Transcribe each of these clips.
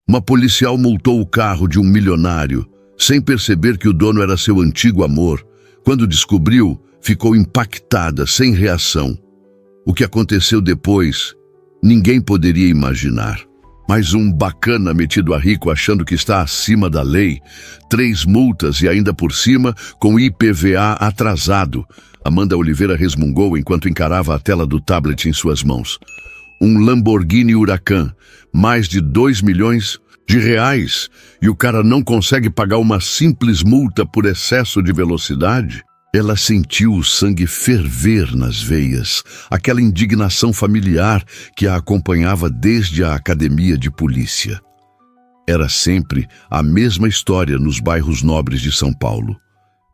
Uma policial multou o carro de um milionário, sem perceber que o dono era seu antigo amor. Quando descobriu, ficou impactada, sem reação. O que aconteceu depois, ninguém poderia imaginar. Mais um bacana metido a rico achando que está acima da lei. 3 multas e ainda por cima com IPVA atrasado. Amanda Oliveira resmungou enquanto encarava a tela do tablet em suas mãos. Um Lamborghini Huracan, mais de 2 milhões de reais, e o cara não consegue pagar uma simples multa por excesso de velocidade? Ela sentiu o sangue ferver nas veias, aquela indignação familiar que a acompanhava desde a academia de polícia. Era sempre a mesma história nos bairros nobres de São Paulo.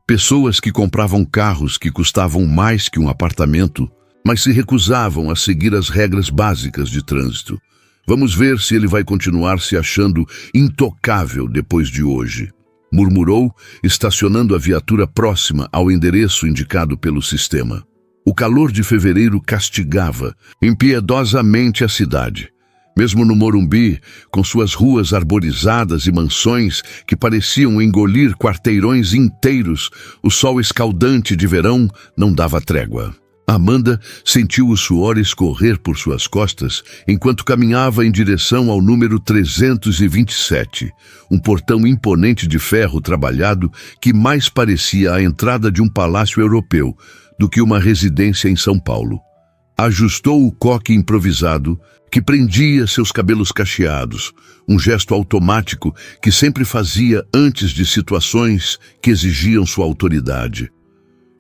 Pessoas que compravam carros que custavam mais que um apartamento, mas se recusavam a seguir as regras básicas de trânsito. Vamos ver se ele vai continuar se achando intocável depois de hoje, murmurou, estacionando a viatura próxima ao endereço indicado pelo sistema. O calor de fevereiro castigava impiedosamente a cidade. Mesmo no Morumbi, com suas ruas arborizadas e mansões que pareciam engolir quarteirões inteiros, o sol escaldante de verão não dava trégua. Amanda sentiu o suor escorrer por suas costas enquanto caminhava em direção ao número 327, um portão imponente de ferro trabalhado que mais parecia a entrada de um palácio europeu do que uma residência em São Paulo. Ajustou o coque improvisado que prendia seus cabelos cacheados, um gesto automático que sempre fazia antes de situações que exigiam sua autoridade.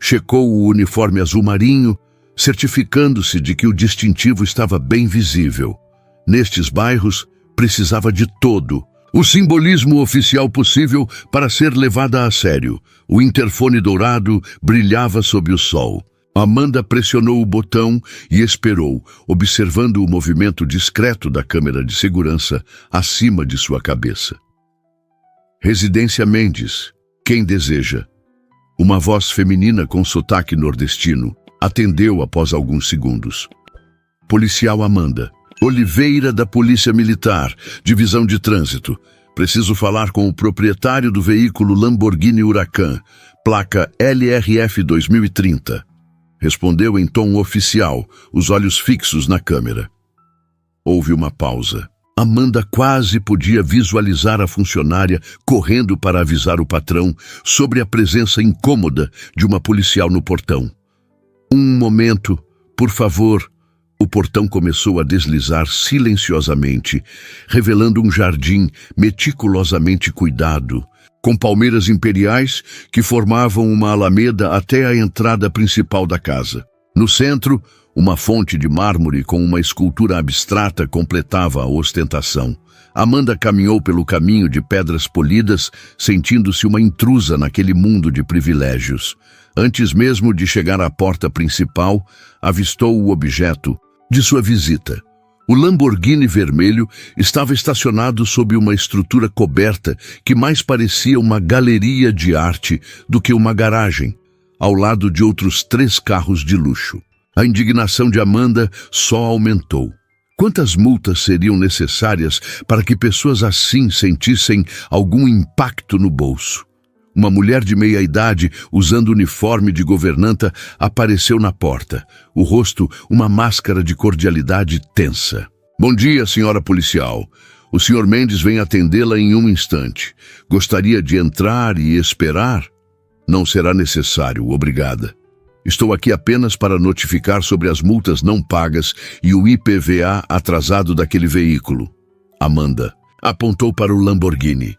Checou o uniforme azul marinho, certificando-se de que o distintivo estava bem visível. Nestes bairros, precisava de todo o simbolismo oficial possível para ser levada a sério. O interfone dourado brilhava sob o sol. Amanda pressionou o botão e esperou, observando o movimento discreto da câmera de segurança acima de sua cabeça. Residência Mendes, quem deseja? Uma voz feminina com sotaque nordestino atendeu após alguns segundos. Policial Amanda Oliveira, da Polícia Militar, Divisão de Trânsito. Preciso falar com o proprietário do veículo Lamborghini Huracan, placa LRF 2030. Respondeu em tom oficial, os olhos fixos na câmera. Houve uma pausa. Amanda quase podia visualizar a funcionária correndo para avisar o patrão sobre a presença incômoda de uma policial no portão. Um momento, por favor. O portão começou a deslizar silenciosamente, revelando um jardim meticulosamente cuidado, com palmeiras imperiais que formavam uma alameda até a entrada principal da casa. No centro, uma fonte de mármore com uma escultura abstrata completava a ostentação. Amanda caminhou pelo caminho de pedras polidas, sentindo-se uma intrusa naquele mundo de privilégios. Antes mesmo de chegar à porta principal, avistou o objeto de sua visita. O Lamborghini vermelho estava estacionado sob uma estrutura coberta que mais parecia uma galeria de arte do que uma garagem, ao lado de outros 3 carros de luxo. A indignação de Amanda só aumentou. Quantas multas seriam necessárias para que pessoas assim sentissem algum impacto no bolso? Uma mulher de meia-idade, usando uniforme de governanta, apareceu na porta, o rosto uma máscara de cordialidade tensa. Bom dia, senhora policial. O senhor Mendes vem atendê-la em um instante. Gostaria de entrar e esperar? Não será necessário, obrigada. Estou aqui apenas para notificar sobre as multas não pagas e o IPVA atrasado daquele veículo. Amanda apontou para o Lamborghini.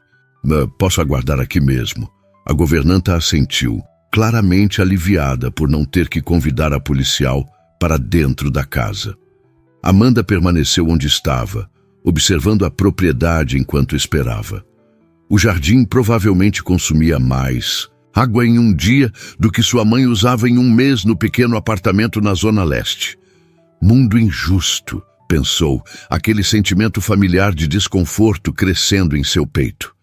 Posso aguardar aqui mesmo. A governanta assentiu, claramente aliviada por não ter que convidar a policial para dentro da casa. Amanda permaneceu onde estava, observando a propriedade enquanto esperava. O jardim provavelmente consumia mais água em um dia do que sua mãe usava em um mês no pequeno apartamento na Zona Leste. Mundo injusto, pensou, aquele sentimento familiar de desconforto crescendo em seu peito.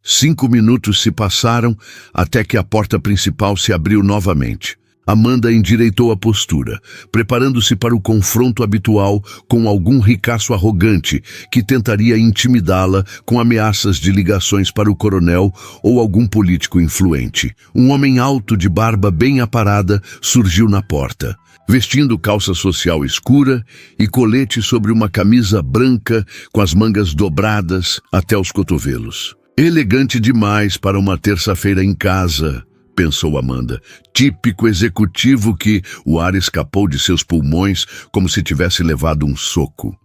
5 minutos se passaram até que a porta principal se abriu novamente. Amanda endireitou a postura, preparando-se para o confronto habitual com algum ricaço arrogante que tentaria intimidá-la com ameaças de ligações para o coronel ou algum político influente. Um homem alto de barba bem aparada surgiu na porta, vestindo calça social escura e colete sobre uma camisa branca com as mangas dobradas até os cotovelos. Elegante demais para uma terça-feira em casa, pensou Amanda. Típico executivo que o ar escapou de seus pulmões como se tivesse levado um soco.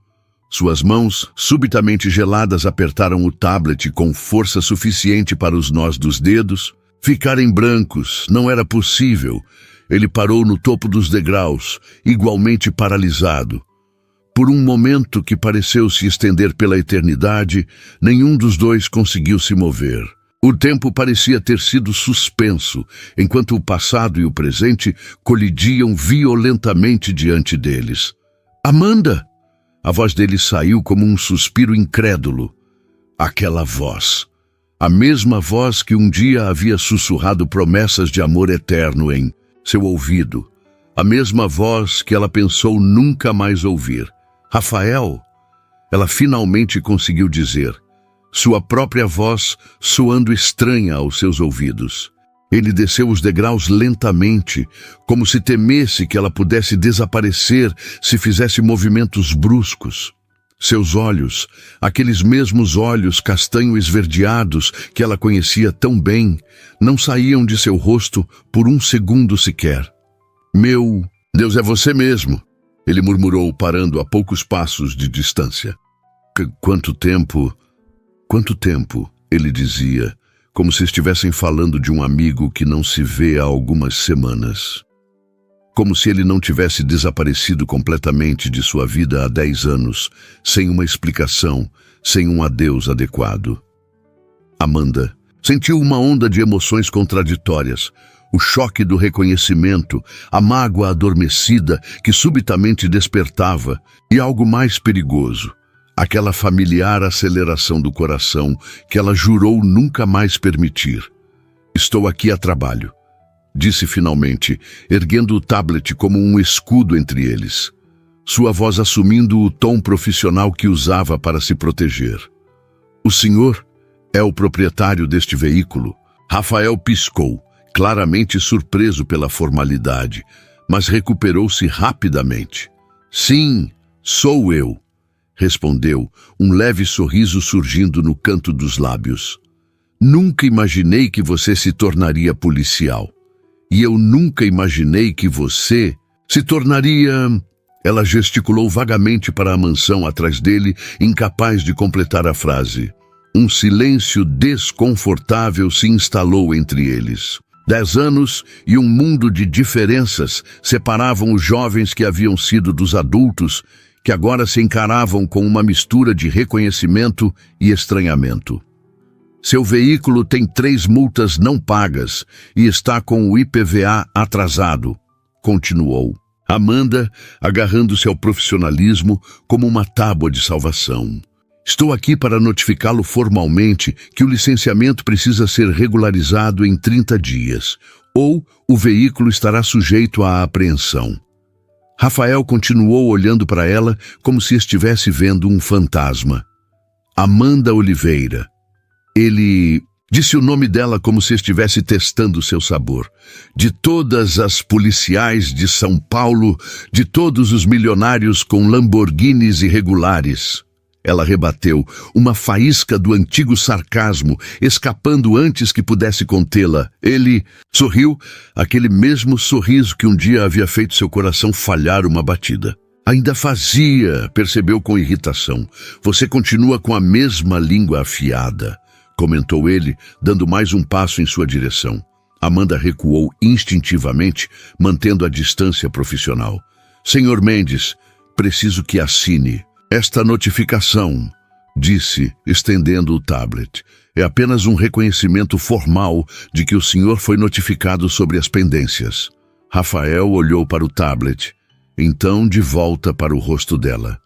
Suas mãos, subitamente geladas, apertaram o tablet com força suficiente para os nós dos dedos ficarem brancos. Não era possível. Ele parou no topo dos degraus, igualmente paralisado. Por um momento que pareceu se estender pela eternidade, nenhum dos dois conseguiu se mover. O tempo parecia ter sido suspenso, enquanto o passado e o presente colidiam violentamente diante deles. Amanda! A voz dele saiu como um suspiro incrédulo. Aquela voz. A mesma voz que um dia havia sussurrado promessas de amor eterno em seu ouvido. A mesma voz que ela pensou nunca mais ouvir. Rafael! Ela finalmente conseguiu dizer. Sua própria voz soando estranha aos seus ouvidos. Ele desceu os degraus lentamente, como se temesse que ela pudesse desaparecer se fizesse movimentos bruscos. Seus olhos, aqueles mesmos olhos castanho esverdeados que ela conhecia tão bem, não saíam de seu rosto por um segundo sequer. Meu Deus, é você mesmo, ele murmurou, parando a poucos passos de distância. Quanto tempo, ele dizia, como se estivessem falando de um amigo que não se vê há algumas semanas. Como se ele não tivesse desaparecido completamente de sua vida há 10 anos, sem uma explicação, sem um adeus adequado. Amanda sentiu uma onda de emoções contraditórias, o choque do reconhecimento, a mágoa adormecida que subitamente despertava e algo mais perigoso, aquela familiar aceleração do coração que ela jurou nunca mais permitir. Estou aqui a trabalho, disse finalmente, erguendo o tablet como um escudo entre eles, sua voz assumindo o tom profissional que usava para se proteger. O senhor é o proprietário deste veículo? Rafael piscou, claramente surpreso pela formalidade, mas recuperou-se rapidamente. Sim, sou eu, respondeu, um leve sorriso surgindo no canto dos lábios. Nunca imaginei que você se tornaria policial. E eu nunca imaginei que você se tornaria... Ela gesticulou vagamente para a mansão atrás dele, incapaz de completar a frase. Um silêncio desconfortável se instalou entre eles. 10 anos e um mundo de diferenças separavam os jovens que haviam sido dos adultos, que agora se encaravam com uma mistura de reconhecimento e estranhamento. Seu veículo tem 3 multas não pagas e está com o IPVA atrasado, continuou. Amanda, agarrando-se ao profissionalismo como uma tábua de salvação. Estou aqui para notificá-lo formalmente que o licenciamento precisa ser regularizado em 30 dias, ou o veículo estará sujeito à apreensão. Rafael continuou olhando para ela como se estivesse vendo um fantasma. Amanda Oliveira. Ele disse o nome dela como se estivesse testando seu sabor. De todas as policiais de São Paulo, de todos os milionários com Lamborghinis irregulares. Ela rebateu, uma faísca do antigo sarcasmo, escapando antes que pudesse contê-la. Ele sorriu, aquele mesmo sorriso que um dia havia feito seu coração falhar uma batida. Ainda fazia, percebeu com irritação. Você continua com a mesma língua afiada, comentou ele, dando mais um passo em sua direção. Amanda recuou instintivamente, mantendo a distância profissional. Senhor Mendes, preciso que assine esta notificação, disse, estendendo o tablet. É apenas um reconhecimento formal de que o senhor foi notificado sobre as pendências. Rafael olhou para o tablet, então de volta para o rosto dela.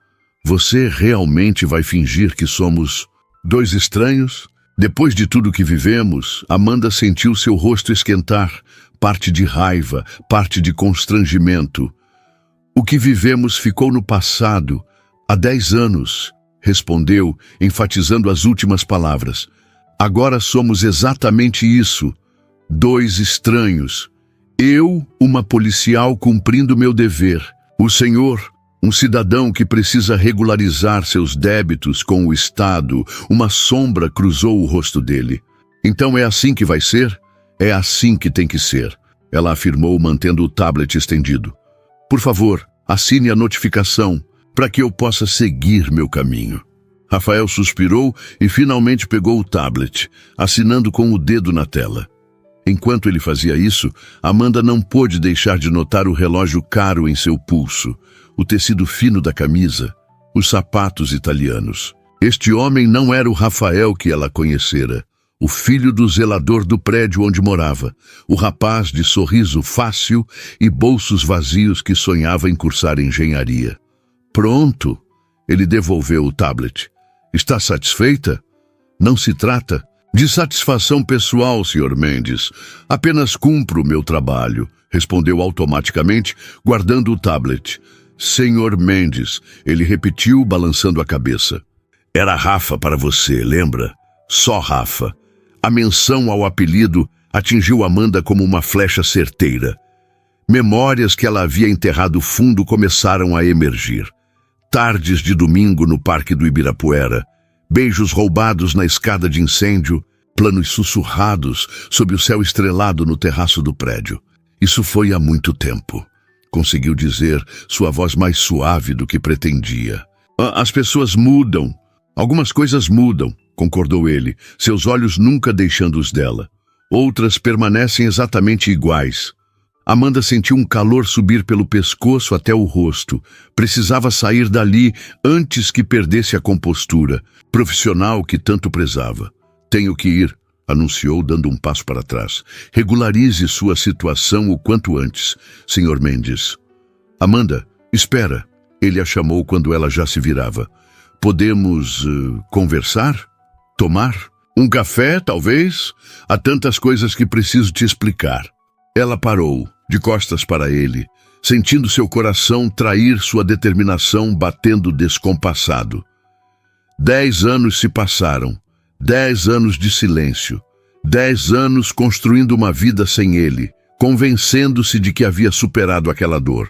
Você realmente vai fingir que somos 2 estranhos? Depois de tudo que vivemos, Amanda sentiu seu rosto esquentar, parte de raiva, parte de constrangimento. O que vivemos ficou no passado, há 10 anos, respondeu, enfatizando as últimas palavras. Agora somos exatamente isso, 2 estranhos. Eu, uma policial cumprindo meu dever. O senhor, um cidadão que precisa regularizar seus débitos com o Estado. Uma sombra cruzou o rosto dele. Então é assim que vai ser? É assim que tem que ser, ela afirmou, mantendo o tablet estendido. Por favor, assine a notificação para que eu possa seguir meu caminho. Rafael suspirou e finalmente pegou o tablet, assinando com o dedo na tela. Enquanto ele fazia isso, Amanda não pôde deixar de notar o relógio caro em seu pulso, o tecido fino da camisa, os sapatos italianos. Este homem não era o Rafael que ela conhecera, o filho do zelador do prédio onde morava, o rapaz de sorriso fácil e bolsos vazios que sonhava em cursar engenharia. Pronto, ele devolveu o tablet. Está satisfeita? Não se trata de satisfação pessoal, Sr. Mendes. Apenas cumpro o meu trabalho, respondeu automaticamente, guardando o tablet. Sr. Mendes, ele repetiu, balançando a cabeça. Era Rafa para você, lembra? Só Rafa. A menção ao apelido atingiu Amanda como uma flecha certeira. Memórias que ela havia enterrado fundo começaram a emergir. Tardes de domingo no Parque do Ibirapuera, beijos roubados na escada de incêndio, planos sussurrados sob o céu estrelado no terraço do prédio. Isso foi há muito tempo, conseguiu dizer, sua voz mais suave do que pretendia. As pessoas mudam, algumas coisas mudam, concordou ele, seus olhos nunca deixando os dela. Outras permanecem exatamente iguais. Amanda sentiu um calor subir pelo pescoço até o rosto. Precisava sair dali antes que perdesse a compostura, profissional que tanto prezava. Tenho que ir, anunciou, dando um passo para trás. Regularize sua situação o quanto antes, Sr. Mendes. Amanda, espera, ele a chamou quando ela já se virava. Podemos conversar? Tomar? Um café, talvez? Há tantas coisas que preciso te explicar. Ela parou, de costas para ele, sentindo seu coração trair sua determinação batendo descompassado. 10 anos se passaram, 10 anos de silêncio, 10 anos construindo uma vida sem ele, convencendo-se de que havia superado aquela dor.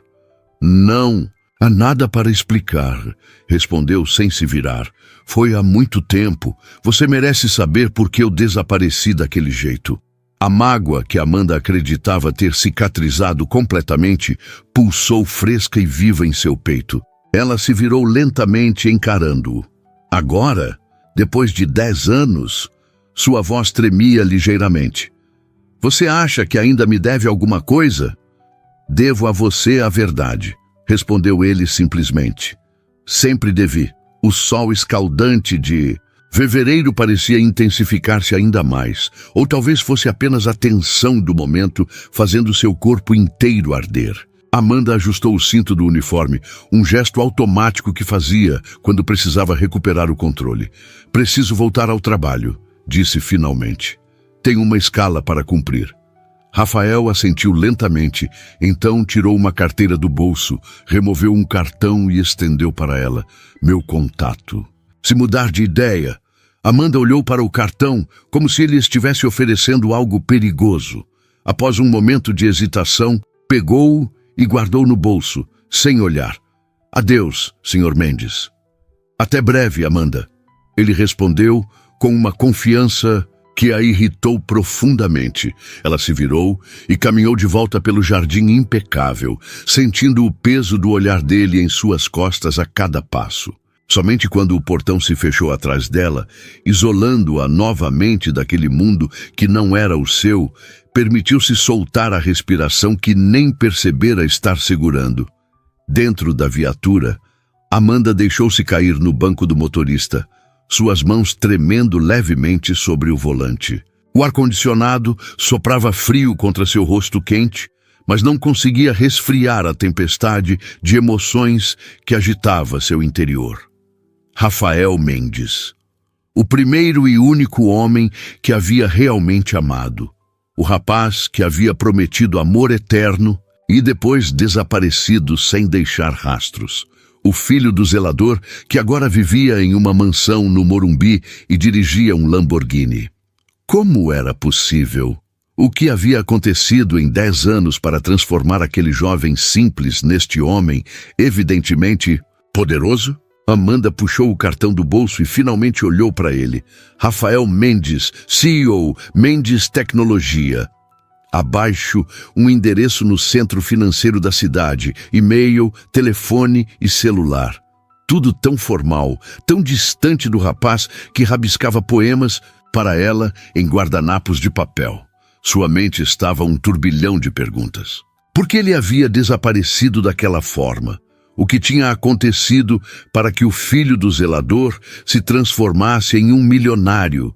Não, há nada para explicar, respondeu sem se virar. Foi há muito tempo. Você merece saber por que eu desapareci daquele jeito. A mágoa que Amanda acreditava ter cicatrizado completamente pulsou fresca e viva em seu peito. Ela se virou lentamente encarando-o. Agora, depois de 10 anos, sua voz tremia ligeiramente. Você acha que ainda me deve alguma coisa? Devo a você a verdade, respondeu ele simplesmente. Sempre devi. O sol escaldante de fevereiro parecia intensificar-se ainda mais, ou talvez fosse apenas a tensão do momento fazendo seu corpo inteiro arder. Amanda ajustou o cinto do uniforme, um gesto automático que fazia quando precisava recuperar o controle. Preciso voltar ao trabalho, disse finalmente. Tenho uma escala para cumprir. Rafael assentiu lentamente, então tirou uma carteira do bolso, removeu um cartão e estendeu para ela. Meu contato. Se mudar de ideia, Amanda olhou para o cartão como se ele estivesse oferecendo algo perigoso. Após um momento de hesitação, pegou-o e guardou no bolso, sem olhar. Adeus, Sr. Mendes. Até breve, Amanda. Ele respondeu com uma confiança que a irritou profundamente. Ela se virou e caminhou de volta pelo jardim impecável, sentindo o peso do olhar dele em suas costas a cada passo. Somente quando o portão se fechou atrás dela, isolando-a novamente daquele mundo que não era o seu, permitiu-se soltar a respiração que nem percebera estar segurando. Dentro da viatura, Amanda deixou-se cair no banco do motorista, suas mãos tremendo levemente sobre o volante. O ar-condicionado soprava frio contra seu rosto quente, mas não conseguia resfriar a tempestade de emoções que agitava seu interior. Rafael Mendes, o primeiro e único homem que havia realmente amado, o rapaz que havia prometido amor eterno e depois desaparecido sem deixar rastros. O filho do zelador que agora vivia em uma mansão no Morumbi e dirigia um Lamborghini. Como era possível? O que havia acontecido em 10 anos para transformar aquele jovem simples neste homem, evidentemente poderoso? Amanda puxou o cartão do bolso e finalmente olhou para ele. Rafael Mendes, CEO, Mendes Tecnologia. Abaixo, um endereço no centro financeiro da cidade, e-mail, telefone e celular. Tudo tão formal, tão distante do rapaz que rabiscava poemas para ela em guardanapos de papel. Sua mente estava um turbilhão de perguntas. Por que ele havia desaparecido daquela forma? O que tinha acontecido para que o filho do zelador se transformasse em um milionário?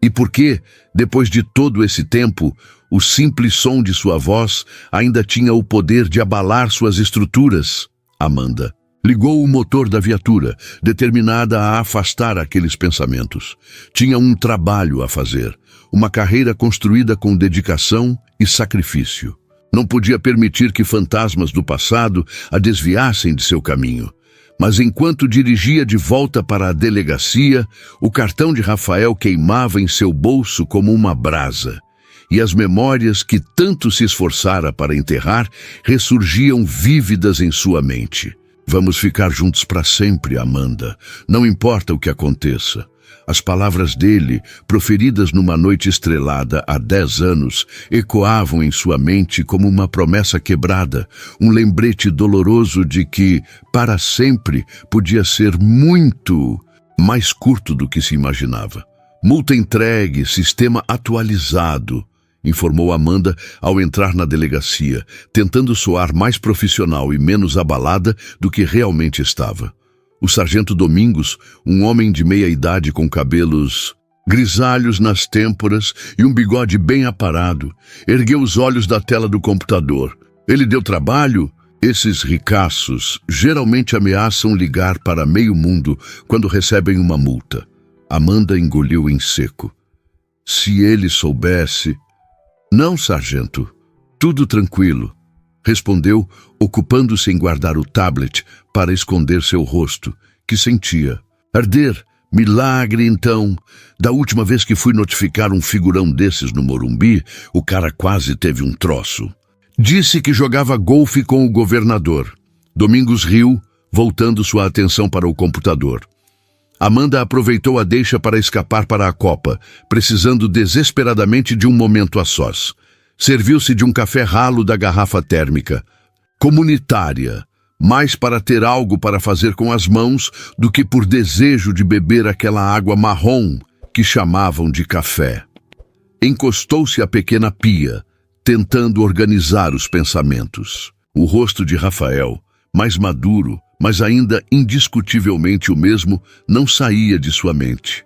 E por que, depois de todo esse tempo, o simples som de sua voz ainda tinha o poder de abalar suas estruturas? Amanda ligou o motor da viatura, determinada a afastar aqueles pensamentos. Tinha um trabalho a fazer, uma carreira construída com dedicação e sacrifício. Não podia permitir que fantasmas do passado a desviassem de seu caminho. Mas enquanto dirigia de volta para a delegacia, o cartão de Rafael queimava em seu bolso como uma brasa. E as memórias que tanto se esforçara para enterrar ressurgiam vívidas em sua mente. Vamos ficar juntos para sempre, Amanda. Não importa o que aconteça. As palavras dele, proferidas numa noite estrelada há 10 anos, ecoavam em sua mente como uma promessa quebrada, um lembrete doloroso de que, para sempre, podia ser muito mais curto do que se imaginava. Multa entregue, sistema atualizado, informou Amanda ao entrar na delegacia, tentando soar mais profissional e menos abalada do que realmente estava. O sargento Domingos, um homem de meia-idade com cabelos grisalhos nas têmporas e um bigode bem aparado, ergueu os olhos da tela do computador. Ele deu trabalho? Esses ricaços geralmente ameaçam ligar para meio mundo quando recebem uma multa. Amanda engoliu em seco. Se ele soubesse... Não, sargento. Tudo tranquilo, respondeu, ocupando-se em guardar o tablet para esconder seu rosto, que sentia arder. Milagre, então. Da última vez que fui notificar um figurão desses no Morumbi, o cara quase teve um troço. Disse que jogava golfe com o governador. Domingos riu, voltando sua atenção para o computador. Amanda aproveitou a deixa para escapar para a copa, precisando desesperadamente de um momento a sós. Serviu-se de um café ralo da garrafa térmica. Comunitária, mais para ter algo para fazer com as mãos do que por desejo de beber aquela água marrom que chamavam de café. Encostou-se à pequena pia, tentando organizar os pensamentos. O rosto de Rafael, mais maduro, mas ainda indiscutivelmente o mesmo, não saía de sua mente.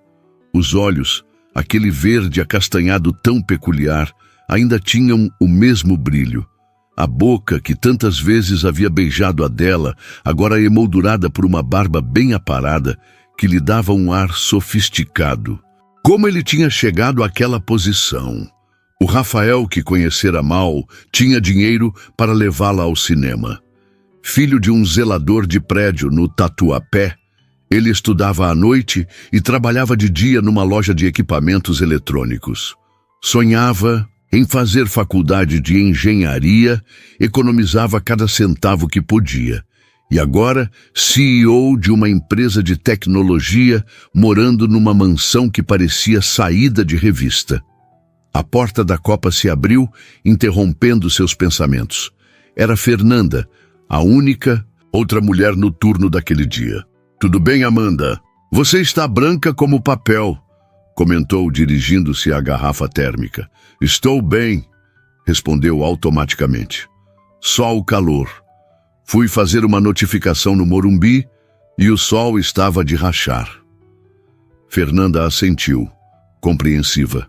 Os olhos, aquele verde acastanhado tão peculiar, ainda tinham o mesmo brilho. A boca, que tantas vezes havia beijado a dela, agora emoldurada por uma barba bem aparada, que lhe dava um ar sofisticado. Como ele tinha chegado àquela posição? O Rafael, que conhecera mal, tinha dinheiro para levá-la ao cinema. Filho de um zelador de prédio no Tatuapé, ele estudava à noite e trabalhava de dia numa loja de equipamentos eletrônicos. Sonhava em fazer faculdade de engenharia, economizava cada centavo que podia. E agora, CEO de uma empresa de tecnologia, morando numa mansão que parecia saída de revista. A porta da copa se abriu, interrompendo seus pensamentos. Era Fernanda, a única outra mulher no turno daquele dia. Tudo bem, Amanda? Você está branca como papel, comentou dirigindo-se à garrafa térmica. Estou bem, respondeu automaticamente. Só o calor. Fui fazer uma notificação no Morumbi e o sol estava de rachar. Fernanda assentiu, compreensiva.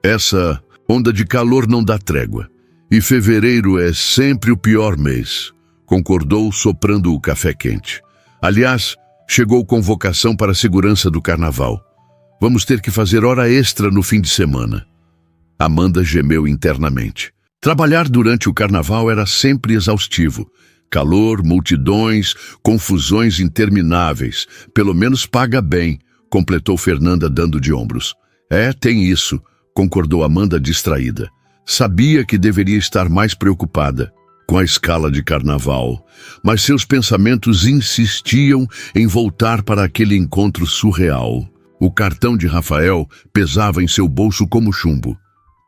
Essa onda de calor não dá trégua. E fevereiro é sempre o pior mês, concordou soprando o café quente. Aliás, chegou convocação para a segurança do carnaval. Vamos ter que fazer hora extra no fim de semana. Amanda gemeu internamente. Trabalhar durante o carnaval era sempre exaustivo. Calor, multidões, confusões intermináveis. Pelo menos paga bem, completou Fernanda dando de ombros. É, tem isso, concordou Amanda distraída. Sabia que deveria estar mais preocupada com a escala de carnaval, mas seus pensamentos insistiam em voltar para aquele encontro surreal. O cartão de Rafael pesava em seu bolso como chumbo.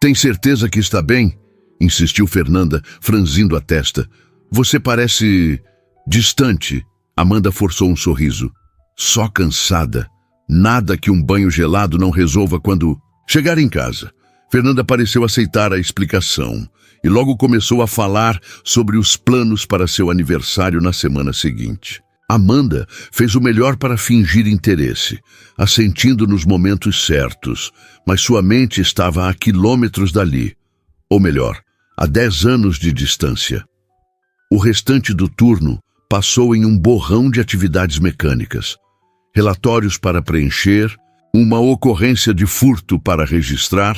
Tem certeza que está bem? Insistiu Fernanda, franzindo a testa. Você parece distante. Amanda forçou um sorriso. Só cansada. Nada que um banho gelado não resolva quando chegar em casa. Fernanda pareceu aceitar a explicação e logo começou a falar sobre os planos para seu aniversário na semana seguinte. Amanda fez o melhor para fingir interesse, assentindo nos momentos certos, mas sua mente estava a quilômetros dali. Ou melhor, a 10 anos de distância. O restante do turno passou em um borrão de atividades mecânicas, relatórios para preencher, uma ocorrência de furto para registrar,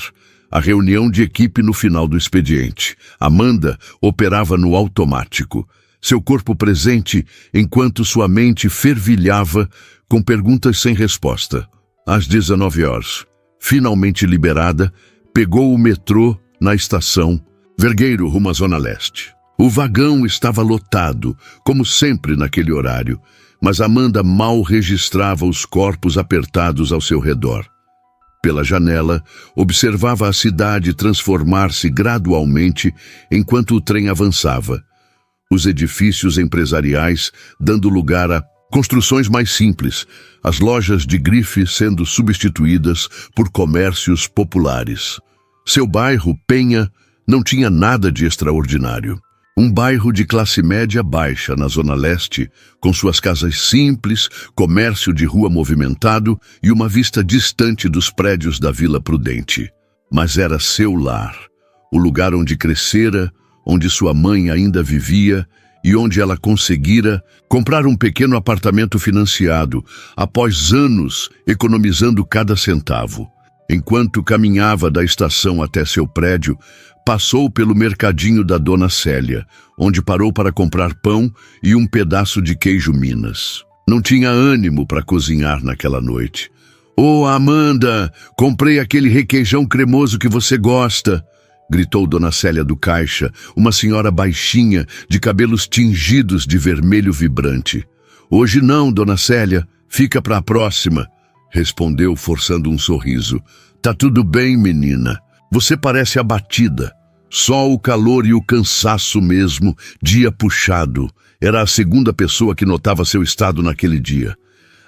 a reunião de equipe no final do expediente. Amanda operava no automático, seu corpo presente enquanto sua mente fervilhava com perguntas sem resposta. Às 19 horas, finalmente liberada, pegou o metrô na estação Vergueiro rumo à Zona Leste. O vagão estava lotado, como sempre naquele horário, mas Amanda mal registrava os corpos apertados ao seu redor. Pela janela, observava a cidade transformar-se gradualmente enquanto o trem avançava. Os edifícios empresariais dando lugar a construções mais simples, as lojas de grife sendo substituídas por comércios populares. Seu bairro, Penha, não tinha nada de extraordinário. Um bairro de classe média baixa na Zona Leste, com suas casas simples, comércio de rua movimentado e uma vista distante dos prédios da Vila Prudente. Mas era seu lar, o lugar onde crescera, onde sua mãe ainda vivia e onde ela conseguira comprar um pequeno apartamento financiado, após anos economizando cada centavo. Enquanto caminhava da estação até seu prédio, passou pelo mercadinho da Dona Célia, onde parou para comprar pão e um pedaço de queijo Minas. Não tinha ânimo para cozinhar naquela noite. «Ô, Amanda, comprei aquele requeijão cremoso que você gosta!» gritou Dona Célia do caixa, uma senhora baixinha, de cabelos tingidos de vermelho vibrante. «Hoje não, Dona Célia, fica para a próxima!» respondeu, forçando um sorriso. «Tá tudo bem, menina. Você parece abatida. Só o calor e o cansaço mesmo, dia puxado. Era a segunda pessoa que notava seu estado naquele dia.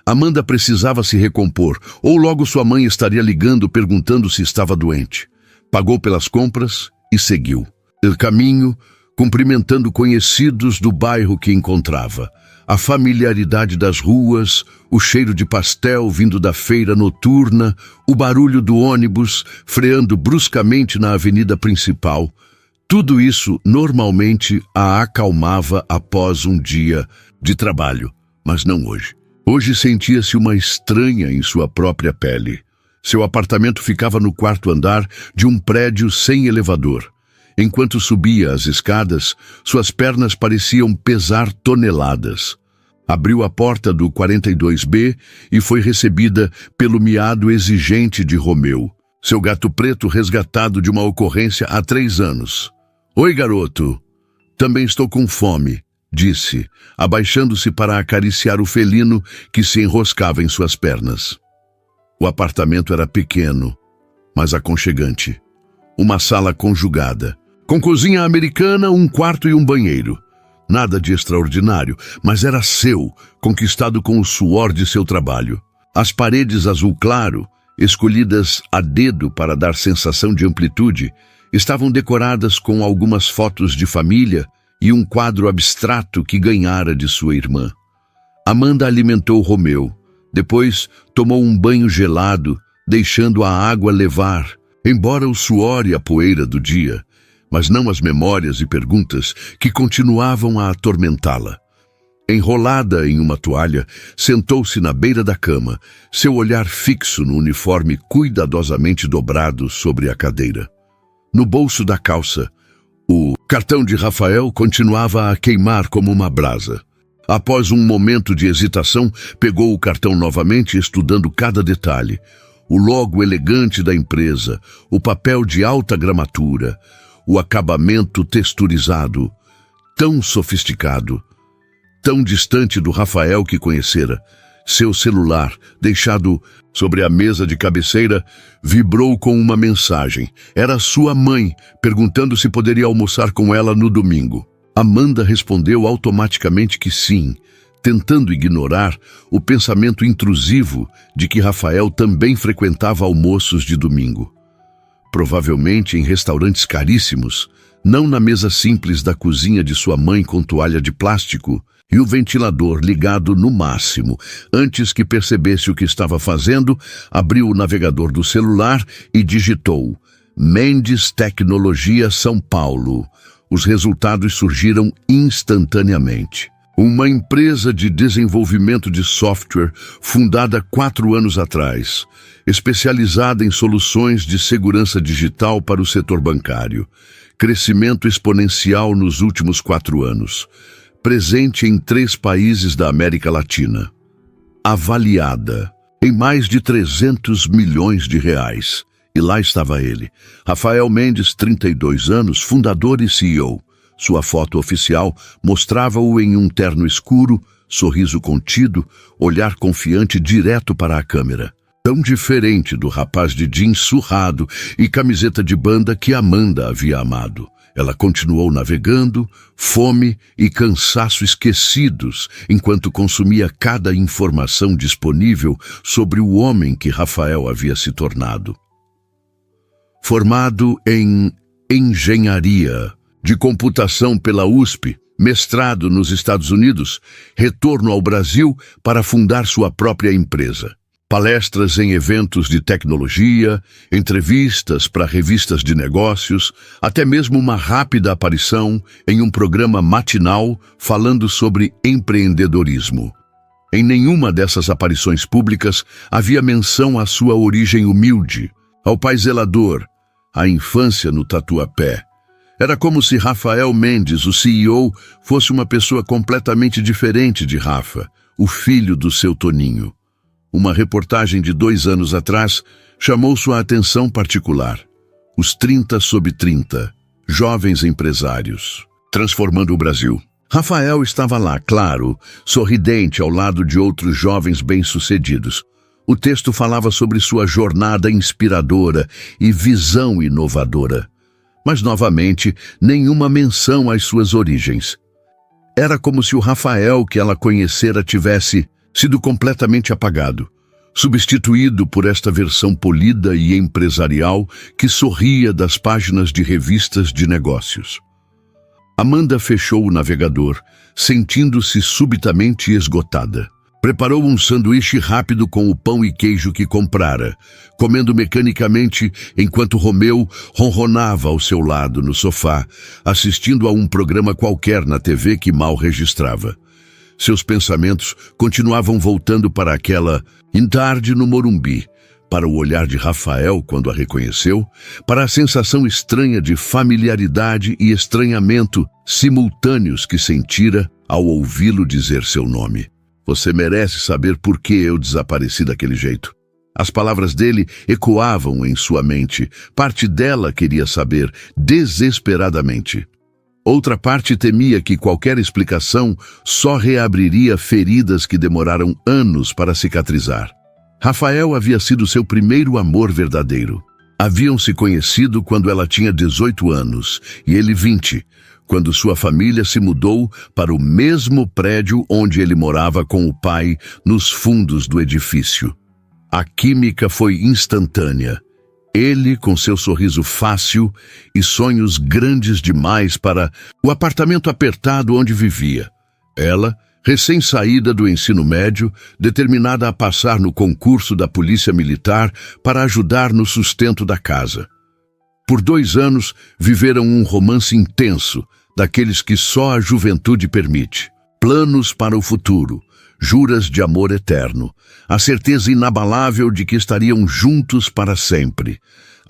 Amanda precisava se recompor, ou logo sua mãe estaria ligando perguntando se estava doente. Pagou pelas compras e seguiu. O caminho, cumprimentando conhecidos do bairro que encontrava. A familiaridade das ruas, o cheiro de pastel vindo da feira noturna, o barulho do ônibus freando bruscamente na avenida principal. Tudo isso normalmente a acalmava após um dia de trabalho, mas não hoje. Hoje sentia-se uma estranha em sua própria pele. Seu apartamento ficava no 4º andar de um prédio sem elevador. Enquanto subia as escadas, suas pernas pareciam pesar toneladas. Abriu a porta do 42B e foi recebida pelo miado exigente de Romeu, seu gato preto resgatado de uma ocorrência há 3 anos. «Oi, garoto. Também estou com fome», disse, abaixando-se para acariciar o felino que se enroscava em suas pernas. O apartamento era pequeno, mas aconchegante. Uma sala conjugada, com cozinha americana, um quarto e um banheiro. Nada de extraordinário, mas era seu, conquistado com o suor de seu trabalho. As paredes azul claro, escolhidas a dedo para dar sensação de amplitude, estavam decoradas com algumas fotos de família e um quadro abstrato que ganhara de sua irmã. Amanda alimentou Romeu, depois tomou um banho gelado, deixando a água levar, embora o suor e a poeira do dia, mas não as memórias e perguntas que continuavam a atormentá-la. Enrolada em uma toalha, sentou-se na beira da cama, seu olhar fixo no uniforme cuidadosamente dobrado sobre a cadeira. No bolso da calça, o cartão de Rafael continuava a queimar como uma brasa. Após um momento de hesitação, pegou o cartão novamente, estudando cada detalhe. O logo elegante da empresa, o papel de alta gramatura, o acabamento texturizado, tão sofisticado, tão distante do Rafael que conhecera. Seu celular, deixado sobre a mesa de cabeceira, vibrou com uma mensagem. Era sua mãe, perguntando se poderia almoçar com ela no domingo. Amanda respondeu automaticamente que sim, tentando ignorar o pensamento intrusivo de que Rafael também frequentava almoços de domingo. Provavelmente em restaurantes caríssimos, não na mesa simples da cozinha de sua mãe com toalha de plástico e o ventilador ligado no máximo. Antes que percebesse o que estava fazendo, abriu o navegador do celular e digitou Mendes Tecnologia São Paulo. Os resultados surgiram instantaneamente. Uma empresa de desenvolvimento de software fundada 4 anos atrás, especializada em soluções de segurança digital para o setor bancário. Crescimento exponencial nos últimos 4 anos. Presente em 3 países da América Latina. Avaliada em mais de 300 milhões de reais. E lá estava ele, Rafael Mendes, 32 anos, fundador e CEO. Sua foto oficial mostrava-o em um terno escuro, sorriso contido, olhar confiante direto para a câmera. Tão diferente do rapaz de jeans surrado e camiseta de banda que Amanda havia amado. Ela continuou navegando, fome e cansaço esquecidos, enquanto consumia cada informação disponível sobre o homem que Rafael havia se tornado. Formado em engenharia de computação pela USP, mestrado nos Estados Unidos, retorno ao Brasil para fundar sua própria empresa. Palestras em eventos de tecnologia, entrevistas para revistas de negócios, até mesmo uma rápida aparição em um programa matinal falando sobre empreendedorismo. Em nenhuma dessas aparições públicas havia menção à sua origem humilde, ao pai zelador, à infância no Tatuapé. Era como se Rafael Mendes, o CEO, fosse uma pessoa completamente diferente de Rafa, o filho do seu Toninho. Uma reportagem de 2 anos atrás chamou sua atenção particular. Os 30 sob 30, jovens empresários, transformando o Brasil. Rafael estava lá, claro, sorridente ao lado de outros jovens bem-sucedidos. O texto falava sobre sua jornada inspiradora e visão inovadora. Mas, novamente, nenhuma menção às suas origens. Era como se o Rafael que ela conhecera tivesse sido completamente apagado, substituído por esta versão polida e empresarial que sorria das páginas de revistas de negócios. Amanda fechou o navegador, sentindo-se subitamente esgotada. Preparou um sanduíche rápido com o pão e queijo que comprara, comendo mecanicamente enquanto Romeu ronronava ao seu lado no sofá, assistindo a um programa qualquer na TV que mal registrava. Seus pensamentos continuavam voltando para aquela tarde no Morumbi, para o olhar de Rafael quando a reconheceu, para a sensação estranha de familiaridade e estranhamento simultâneos que sentira ao ouvi-lo dizer seu nome. Você merece saber por que eu desapareci daquele jeito. As palavras dele ecoavam em sua mente. Parte dela queria saber, desesperadamente. Outra parte temia que qualquer explicação só reabriria feridas que demoraram anos para cicatrizar. Rafael havia sido seu primeiro amor verdadeiro. Haviam se conhecido quando ela tinha 18 anos e ele 20, quando sua família se mudou para o mesmo prédio onde ele morava com o pai nos fundos do edifício. A química foi instantânea. Ele com seu sorriso fácil e sonhos grandes demais para o apartamento apertado onde vivia. Ela, recém-saída do ensino médio, determinada a passar no concurso da Polícia Militar para ajudar no sustento da casa. Por 2 anos, viveram um romance intenso, daqueles que só a juventude permite. Planos para o futuro, juras de amor eterno, a certeza inabalável de que estariam juntos para sempre.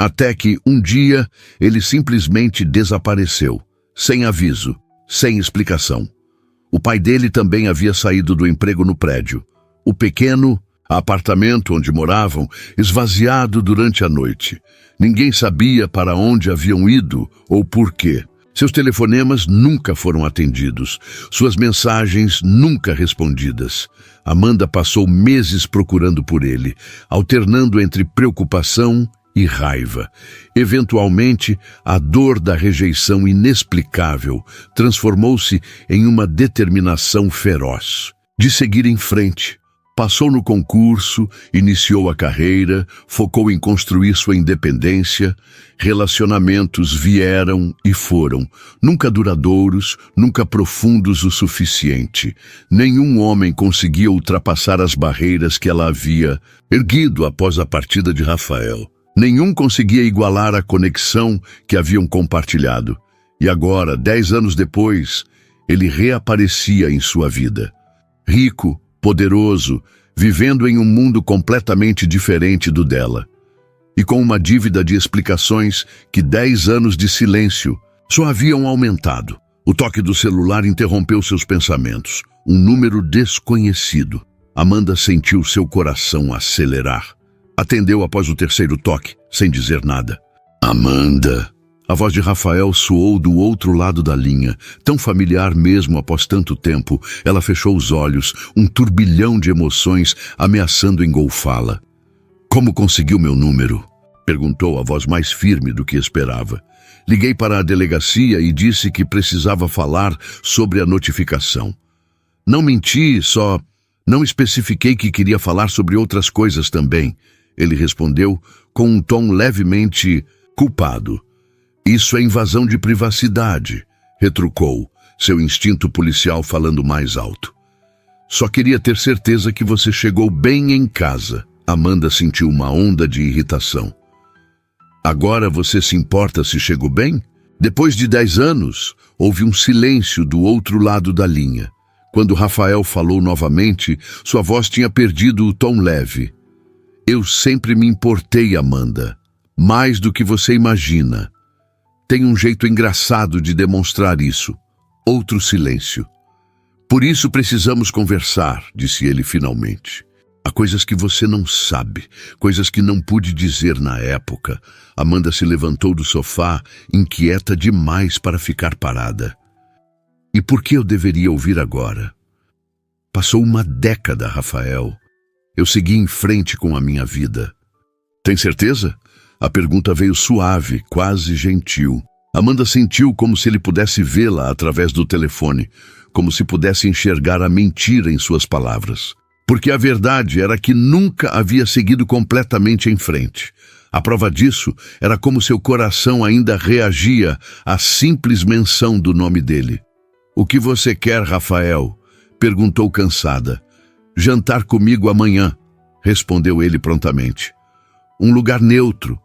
Até que, um dia, ele simplesmente desapareceu, sem aviso, sem explicação. O pai dele também havia saído do emprego no prédio. O pequeno apartamento onde moravam, esvaziado durante a noite. Ninguém sabia para onde haviam ido ou por quê. Seus telefonemas nunca foram atendidos, suas mensagens nunca respondidas. Amanda passou meses procurando por ele, alternando entre preocupação e raiva. Eventualmente, a dor da rejeição inexplicável transformou-se em uma determinação feroz de seguir em frente. Passou no concurso, iniciou a carreira, focou em construir sua independência. Relacionamentos vieram e foram, nunca duradouros, nunca profundos o suficiente. Nenhum homem conseguia ultrapassar as barreiras que ela havia erguido após a partida de Rafael. Nenhum conseguia igualar a conexão que haviam compartilhado. E agora, 10 anos depois, ele reaparecia em sua vida. Rico, poderoso, vivendo em um mundo completamente diferente do dela. E com uma dívida de explicações que 10 anos de silêncio só haviam aumentado. O toque do celular interrompeu seus pensamentos. Um número desconhecido. Amanda sentiu seu coração acelerar. Atendeu após o terceiro toque, sem dizer nada. Amanda. A voz de Rafael soou do outro lado da linha, tão familiar mesmo após tanto tempo. Ela fechou os olhos, um turbilhão de emoções ameaçando engolfá-la. Como conseguiu meu número? Perguntou a voz mais firme do que esperava. Liguei para a delegacia e disse que precisava falar sobre a notificação. Não menti, só não especifiquei que queria falar sobre outras coisas também. Ele respondeu com um tom levemente culpado. Isso é invasão de privacidade, retrucou, seu instinto policial falando mais alto. Só queria ter certeza que você chegou bem em casa. Amanda sentiu uma onda de irritação. Agora você se importa se chegou bem? Depois de 10 anos, houve um silêncio do outro lado da linha. Quando Rafael falou novamente, sua voz tinha perdido o tom leve. Eu sempre me importei, Amanda. Mais do que você imagina. Tem um jeito engraçado de demonstrar isso. Outro silêncio. Por isso precisamos conversar, disse ele finalmente. Há coisas que você não sabe, coisas que não pude dizer na época. Amanda se levantou do sofá, inquieta demais para ficar parada. E por que eu deveria ouvir agora? Passou uma década, Rafael. Eu segui em frente com a minha vida. Tem certeza? A pergunta veio suave, quase gentil. Amanda sentiu como se ele pudesse vê-la através do telefone, como se pudesse enxergar a mentira em suas palavras. Porque a verdade era que nunca havia seguido completamente em frente. A prova disso era como seu coração ainda reagia à simples menção do nome dele. O que você quer, Rafael? Perguntou cansada. Jantar comigo amanhã, respondeu ele prontamente. Um lugar neutro,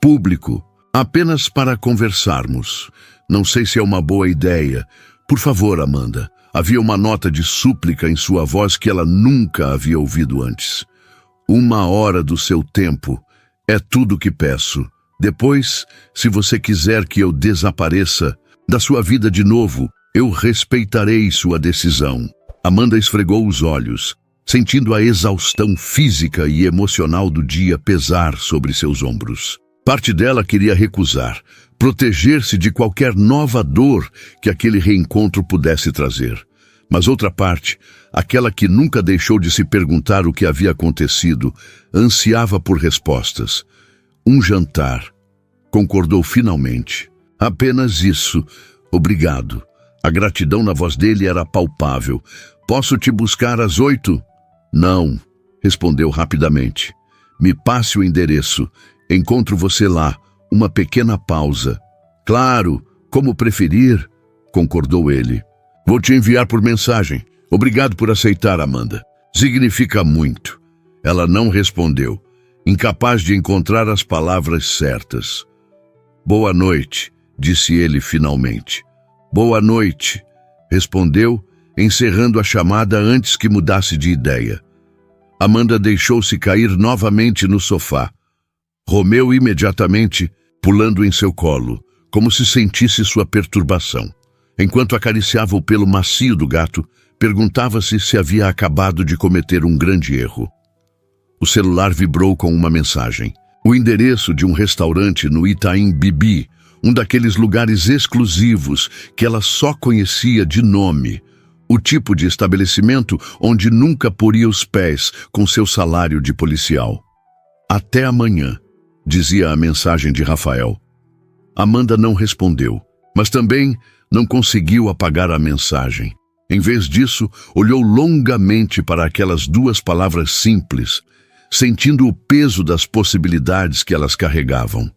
público, apenas para conversarmos. Não sei se é uma boa ideia. Por favor, Amanda. Havia uma nota de súplica em sua voz que ela nunca havia ouvido antes. 1 hora do seu tempo é tudo que peço. Depois, se você quiser que eu desapareça da sua vida de novo, eu respeitarei sua decisão. Amanda esfregou os olhos, sentindo a exaustão física e emocional do dia pesar sobre seus ombros. Parte dela queria recusar, proteger-se de qualquer nova dor que aquele reencontro pudesse trazer. Mas outra parte, aquela que nunca deixou de se perguntar o que havia acontecido, ansiava por respostas. Um jantar. Concordou finalmente. Apenas isso. Obrigado. A gratidão na voz dele era palpável. Posso te buscar às 8? Não, respondeu rapidamente. Me passe o endereço. Encontro você lá. Uma pequena pausa. Claro, como preferir, concordou ele. Vou te enviar por mensagem. Obrigado por aceitar, Amanda. Significa muito. Ela não respondeu, incapaz de encontrar as palavras certas. Boa noite, disse ele finalmente. Boa noite, respondeu, encerrando a chamada antes que mudasse de ideia. Amanda deixou-se cair novamente no sofá. Romeu imediatamente, pulando em seu colo, como se sentisse sua perturbação. Enquanto acariciava o pelo macio do gato, perguntava-se se havia acabado de cometer um grande erro. O celular vibrou com uma mensagem. O endereço de um restaurante no Itaim Bibi, um daqueles lugares exclusivos que ela só conhecia de nome. O tipo de estabelecimento onde nunca poria os pés com seu salário de policial. Até amanhã, dizia a mensagem de Rafael. Amanda não respondeu, mas também não conseguiu apagar a mensagem. Em vez disso, olhou longamente para aquelas duas palavras simples, sentindo o peso das possibilidades que elas carregavam.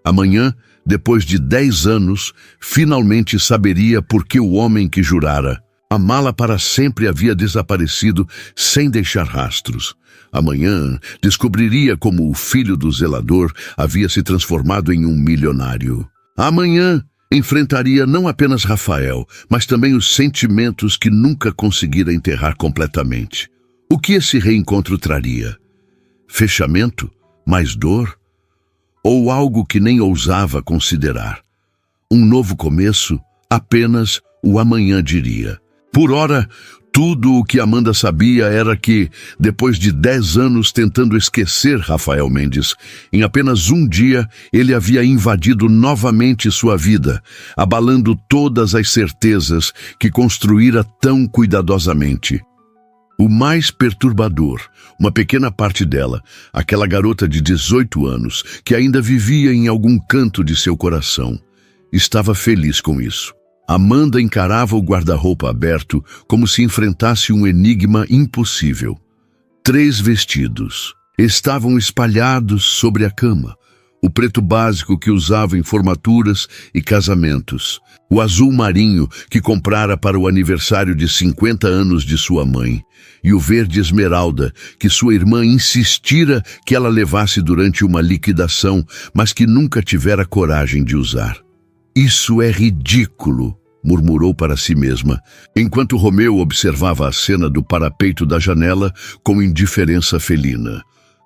Amanhã, depois de 10 anos, finalmente saberia por que o homem que jurara amá-la para sempre havia desaparecido sem deixar rastros. Amanhã, descobriria como o filho do zelador havia se transformado em um milionário. Amanhã, enfrentaria não apenas Rafael, mas também os sentimentos que nunca conseguira enterrar completamente. O que esse reencontro traria? Fechamento? Mais dor? Ou algo que nem ousava considerar? Um novo começo? Apenas o amanhã diria. Por ora, tudo o que Amanda sabia era que, depois de 10 anos tentando esquecer Rafael Mendes, em apenas um dia ele havia invadido novamente sua vida, abalando todas as certezas que construíra tão cuidadosamente. O mais perturbador, uma pequena parte dela, aquela garota de 18 anos, que ainda vivia em algum canto de seu coração, estava feliz com isso. Amanda encarava o guarda-roupa aberto como se enfrentasse um enigma impossível. 3 vestidos estavam espalhados sobre a cama. O preto básico que usava em formaturas e casamentos. O azul marinho que comprara para o aniversário de 50 anos de sua mãe. E o verde esmeralda que sua irmã insistira que ela levasse durante uma liquidação, mas que nunca tivera coragem de usar. Isso é ridículo, murmurou para si mesma, enquanto Romeu observava a cena do parapeito da janela com indiferença felina.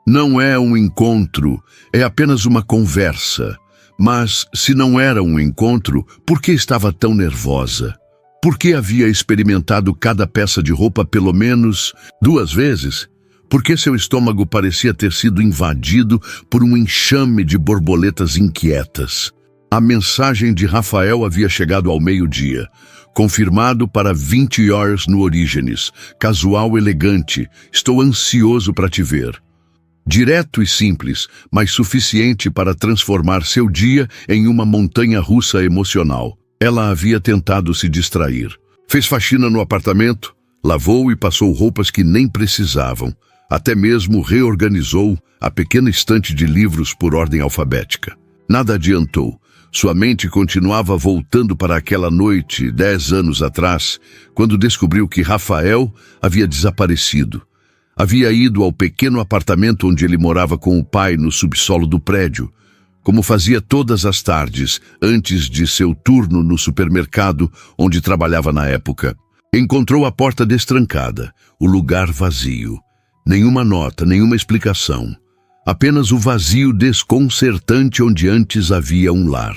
Não é um encontro, é apenas uma conversa. Mas, se não era um encontro, por que estava tão nervosa? Por que havia experimentado cada peça de roupa pelo menos 2 vezes? Por que seu estômago parecia ter sido invadido por um enxame de borboletas inquietas? A mensagem de Rafael havia chegado ao meio-dia, confirmado para 20 horas no Orígenes, casual elegante, estou ansioso para te ver. Direto e simples, mas suficiente para transformar seu dia em uma montanha-russa emocional. Ela havia tentado se distrair. Fez faxina no apartamento, lavou e passou roupas que nem precisavam. Até mesmo reorganizou a pequena estante de livros por ordem alfabética. Nada adiantou. Sua mente continuava voltando para aquela noite, 10 anos atrás, quando descobriu que Rafael havia desaparecido. Havia ido ao pequeno apartamento onde ele morava com o pai no subsolo do prédio, como fazia todas as tardes, antes de seu turno no supermercado onde trabalhava na época. Encontrou a porta destrancada, o lugar vazio. Nenhuma nota, nenhuma explicação. Apenas o vazio desconcertante onde antes havia um lar.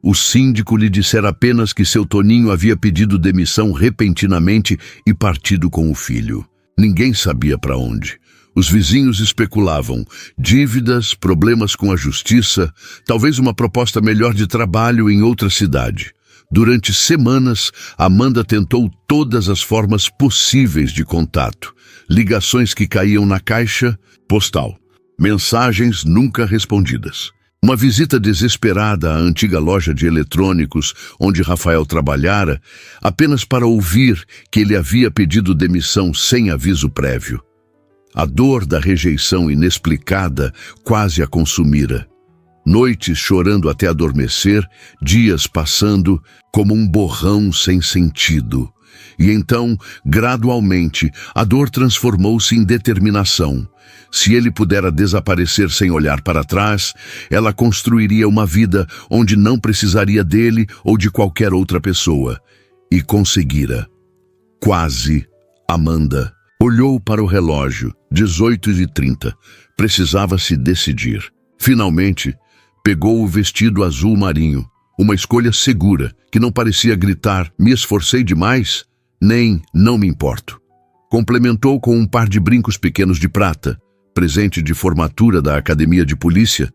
O síndico lhe dissera apenas que seu Toninho havia pedido demissão repentinamente e partido com o filho. Ninguém sabia para onde. Os vizinhos especulavam. Dívidas, problemas com a justiça, talvez uma proposta melhor de trabalho em outra cidade. Durante semanas, Amanda tentou todas as formas possíveis de contato. Ligações que caíam na caixa postal. Mensagens nunca respondidas. Uma visita desesperada à antiga loja de eletrônicos onde Rafael trabalhara, apenas para ouvir que ele havia pedido demissão sem aviso prévio. A dor da rejeição inexplicada quase a consumira. Noites chorando até adormecer, dias passando como um borrão sem sentido. E então, gradualmente, a dor transformou-se em determinação. Se ele pudera desaparecer sem olhar para trás, ela construiria uma vida onde não precisaria dele ou de qualquer outra pessoa. E conseguira. Quase. Amanda olhou para o relógio, 18h30. Precisava se decidir. Finalmente, pegou o vestido azul marinho, uma escolha segura, que não parecia gritar, me esforcei demais, nem não me importo. Complementou com um par de brincos pequenos de prata, presente de formatura da academia de polícia,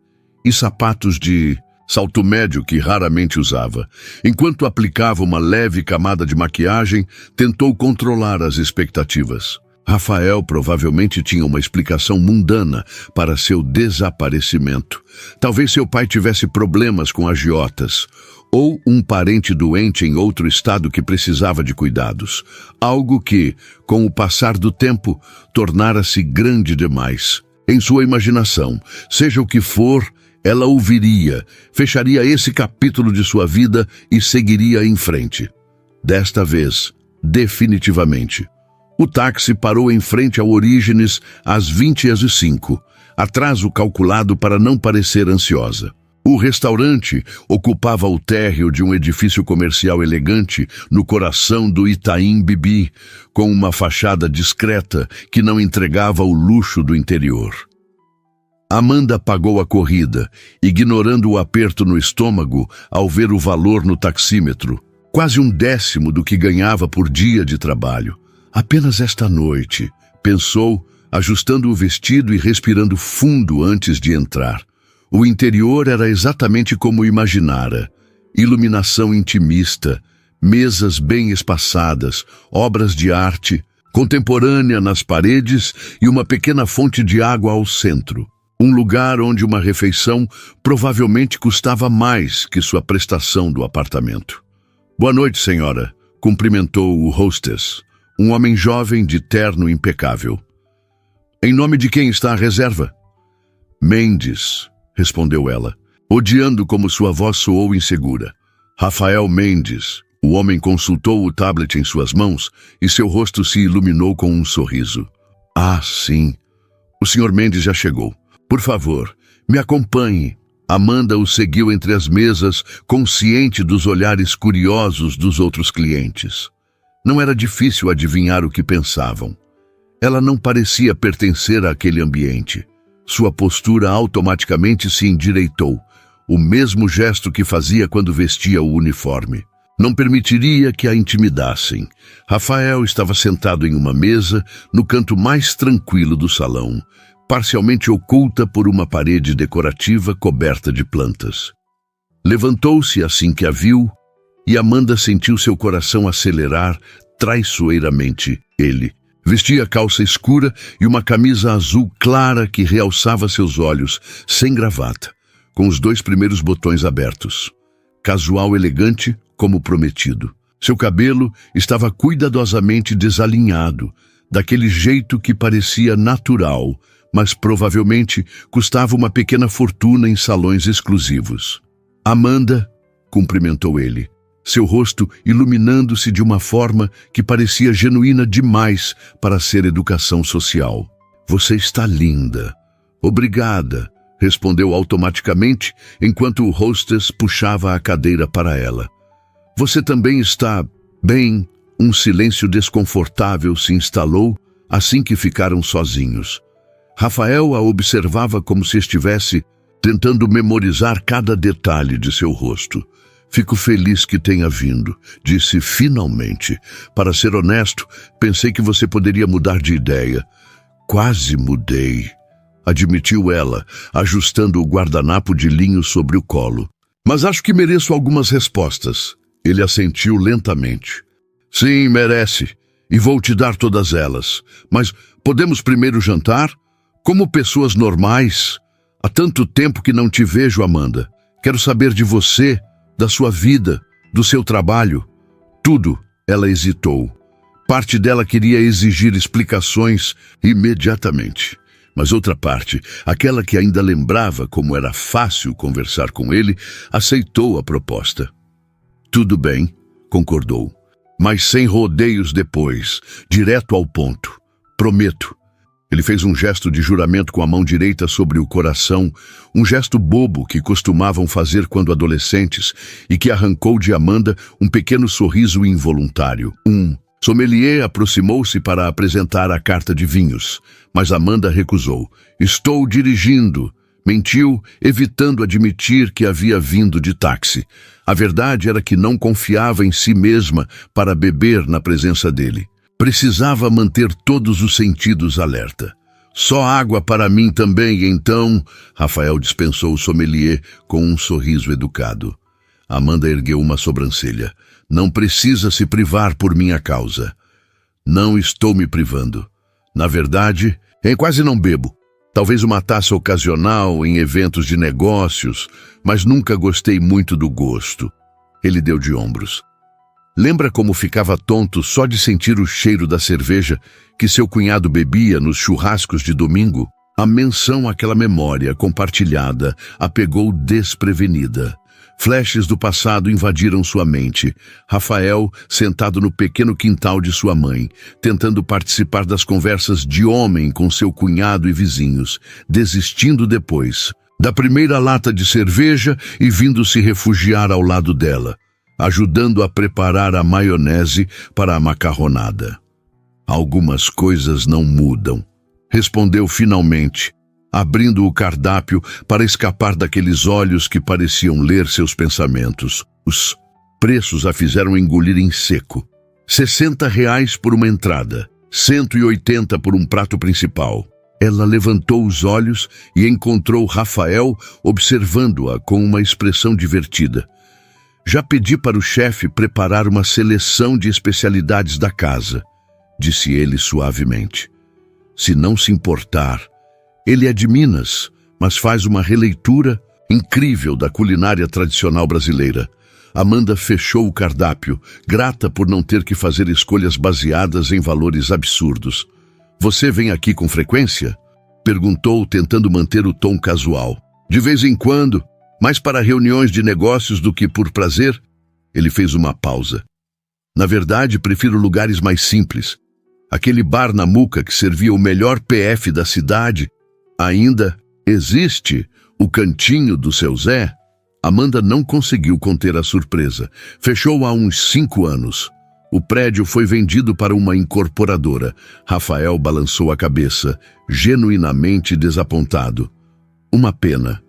e sapatos de salto médio que raramente usava. Enquanto aplicava uma leve camada de maquiagem, tentou controlar as expectativas. Rafael provavelmente tinha uma explicação mundana para seu desaparecimento. Talvez seu pai tivesse problemas com agiotas, ou um parente doente em outro estado que precisava de cuidados. Algo que, com o passar do tempo, tornara-se grande demais. Em sua imaginação, seja o que for, ela ouviria, fecharia esse capítulo de sua vida e seguiria em frente. Desta vez, definitivamente. O táxi parou em frente ao Orígenes às 20h05, atraso calculado para não parecer ansiosa. O restaurante ocupava o térreo de um edifício comercial elegante no coração do Itaim Bibi, com uma fachada discreta que não entregava o luxo do interior. Amanda pagou a corrida, ignorando o aperto no estômago ao ver o valor no taxímetro, quase 1/10 do que ganhava por dia de trabalho. Apenas esta noite, pensou, ajustando o vestido e respirando fundo antes de entrar. O interior era exatamente como imaginara. Iluminação intimista, mesas bem espaçadas, obras de arte, contemporânea nas paredes e uma pequena fonte de água ao centro. Um lugar onde uma refeição provavelmente custava mais que sua prestação do apartamento. Boa noite, senhora, cumprimentou o hostess, um homem jovem de terno impecável. Em nome de quem está a reserva? Mendes, respondeu ela, odiando como sua voz soou insegura. Rafael Mendes. O homem consultou o tablet em suas mãos e seu rosto se iluminou com um sorriso. Ah, sim. O Sr. Mendes já chegou. Por favor, me acompanhe. Amanda o seguiu entre as mesas, consciente dos olhares curiosos dos outros clientes. Não era difícil adivinhar o que pensavam. Ela não parecia pertencer àquele ambiente. Sua postura automaticamente se endireitou, o mesmo gesto que fazia quando vestia o uniforme. Não permitiria que a intimidassem. Rafael estava sentado em uma mesa, no canto mais tranquilo do salão, parcialmente oculta por uma parede decorativa coberta de plantas. Levantou-se assim que a viu, e Amanda sentiu seu coração acelerar traiçoeiramente ele. Vestia calça escura e uma camisa azul clara que realçava seus olhos, sem gravata, com os 2 primeiros botões abertos. Casual elegante, como prometido. Seu cabelo estava cuidadosamente desalinhado, daquele jeito que parecia natural, mas provavelmente custava uma pequena fortuna em salões exclusivos. Amanda, cumprimentou ele, seu rosto iluminando-se de uma forma que parecia genuína demais para ser educação social. Você está linda. Obrigada, respondeu automaticamente, enquanto o hostess puxava a cadeira para ela. Você também está bem. Um silêncio desconfortável se instalou assim que ficaram sozinhos. Rafael a observava como se estivesse tentando memorizar cada detalhe de seu rosto. Fico feliz que tenha vindo, disse finalmente. Para ser honesto, pensei que você poderia mudar de ideia. Quase mudei, admitiu ela, ajustando o guardanapo de linho sobre o colo. Mas acho que mereço algumas respostas. Ele assentiu lentamente. Sim, merece, e vou te dar todas elas. Mas podemos primeiro jantar? Como pessoas normais. Há tanto tempo que não te vejo, Amanda. Quero saber de você, da sua vida, do seu trabalho. Tudo, ela hesitou. Parte dela queria exigir explicações imediatamente. Mas outra parte, aquela que ainda lembrava como era fácil conversar com ele, aceitou a proposta. Tudo bem, concordou. Mas sem rodeios depois, direto ao ponto. Prometo. Ele fez um gesto de juramento com a mão direita sobre o coração, um gesto bobo que costumavam fazer quando adolescentes e que arrancou de Amanda um pequeno sorriso involuntário. Sommelier aproximou-se para apresentar a carta de vinhos, mas Amanda recusou. Estou dirigindo. Mentiu, evitando admitir que havia vindo de táxi. A verdade era que não confiava em si mesma para beber na presença dele. Precisava manter todos os sentidos alerta. Só água para mim também, então... Rafael dispensou o sommelier com um sorriso educado. Amanda ergueu uma sobrancelha. Não precisa se privar por minha causa. Não estou me privando. Na verdade, quase não bebo. Talvez uma taça ocasional em eventos de negócios, mas nunca gostei muito do gosto. Ele deu de ombros. Lembra como ficava tonto só de sentir o cheiro da cerveja que seu cunhado bebia nos churrascos de domingo? A menção àquela memória compartilhada a pegou desprevenida. Flashes do passado invadiram sua mente. Rafael, sentado no pequeno quintal de sua mãe, tentando participar das conversas de homem com seu cunhado e vizinhos, desistindo depois da primeira lata de cerveja e vindo se refugiar ao lado dela, ajudando a preparar a maionese para a macarronada. Algumas coisas não mudam, respondeu finalmente, abrindo o cardápio para escapar daqueles olhos que pareciam ler seus pensamentos. Os preços a fizeram engolir em seco. R$60 por uma entrada, 180 por um prato principal. Ela levantou os olhos e encontrou Rafael observando-a com uma expressão divertida. Já pedi para o chefe preparar uma seleção de especialidades da casa, disse ele suavemente. Se não se importar, ele é de Minas, mas faz uma releitura incrível da culinária tradicional brasileira. Amanda fechou o cardápio, grata por não ter que fazer escolhas baseadas em valores absurdos. Você vem aqui com frequência? Perguntou, tentando manter o tom casual. De vez em quando, mais para reuniões de negócios do que por prazer. Ele fez uma pausa. Na verdade, prefiro lugares mais simples. Aquele bar na Muca que servia o melhor PF da cidade. Ainda existe o cantinho do seu Zé? Amanda não conseguiu conter a surpresa. Fechou há uns 5 anos. O prédio foi vendido para uma incorporadora. Rafael balançou a cabeça, genuinamente desapontado. Uma pena.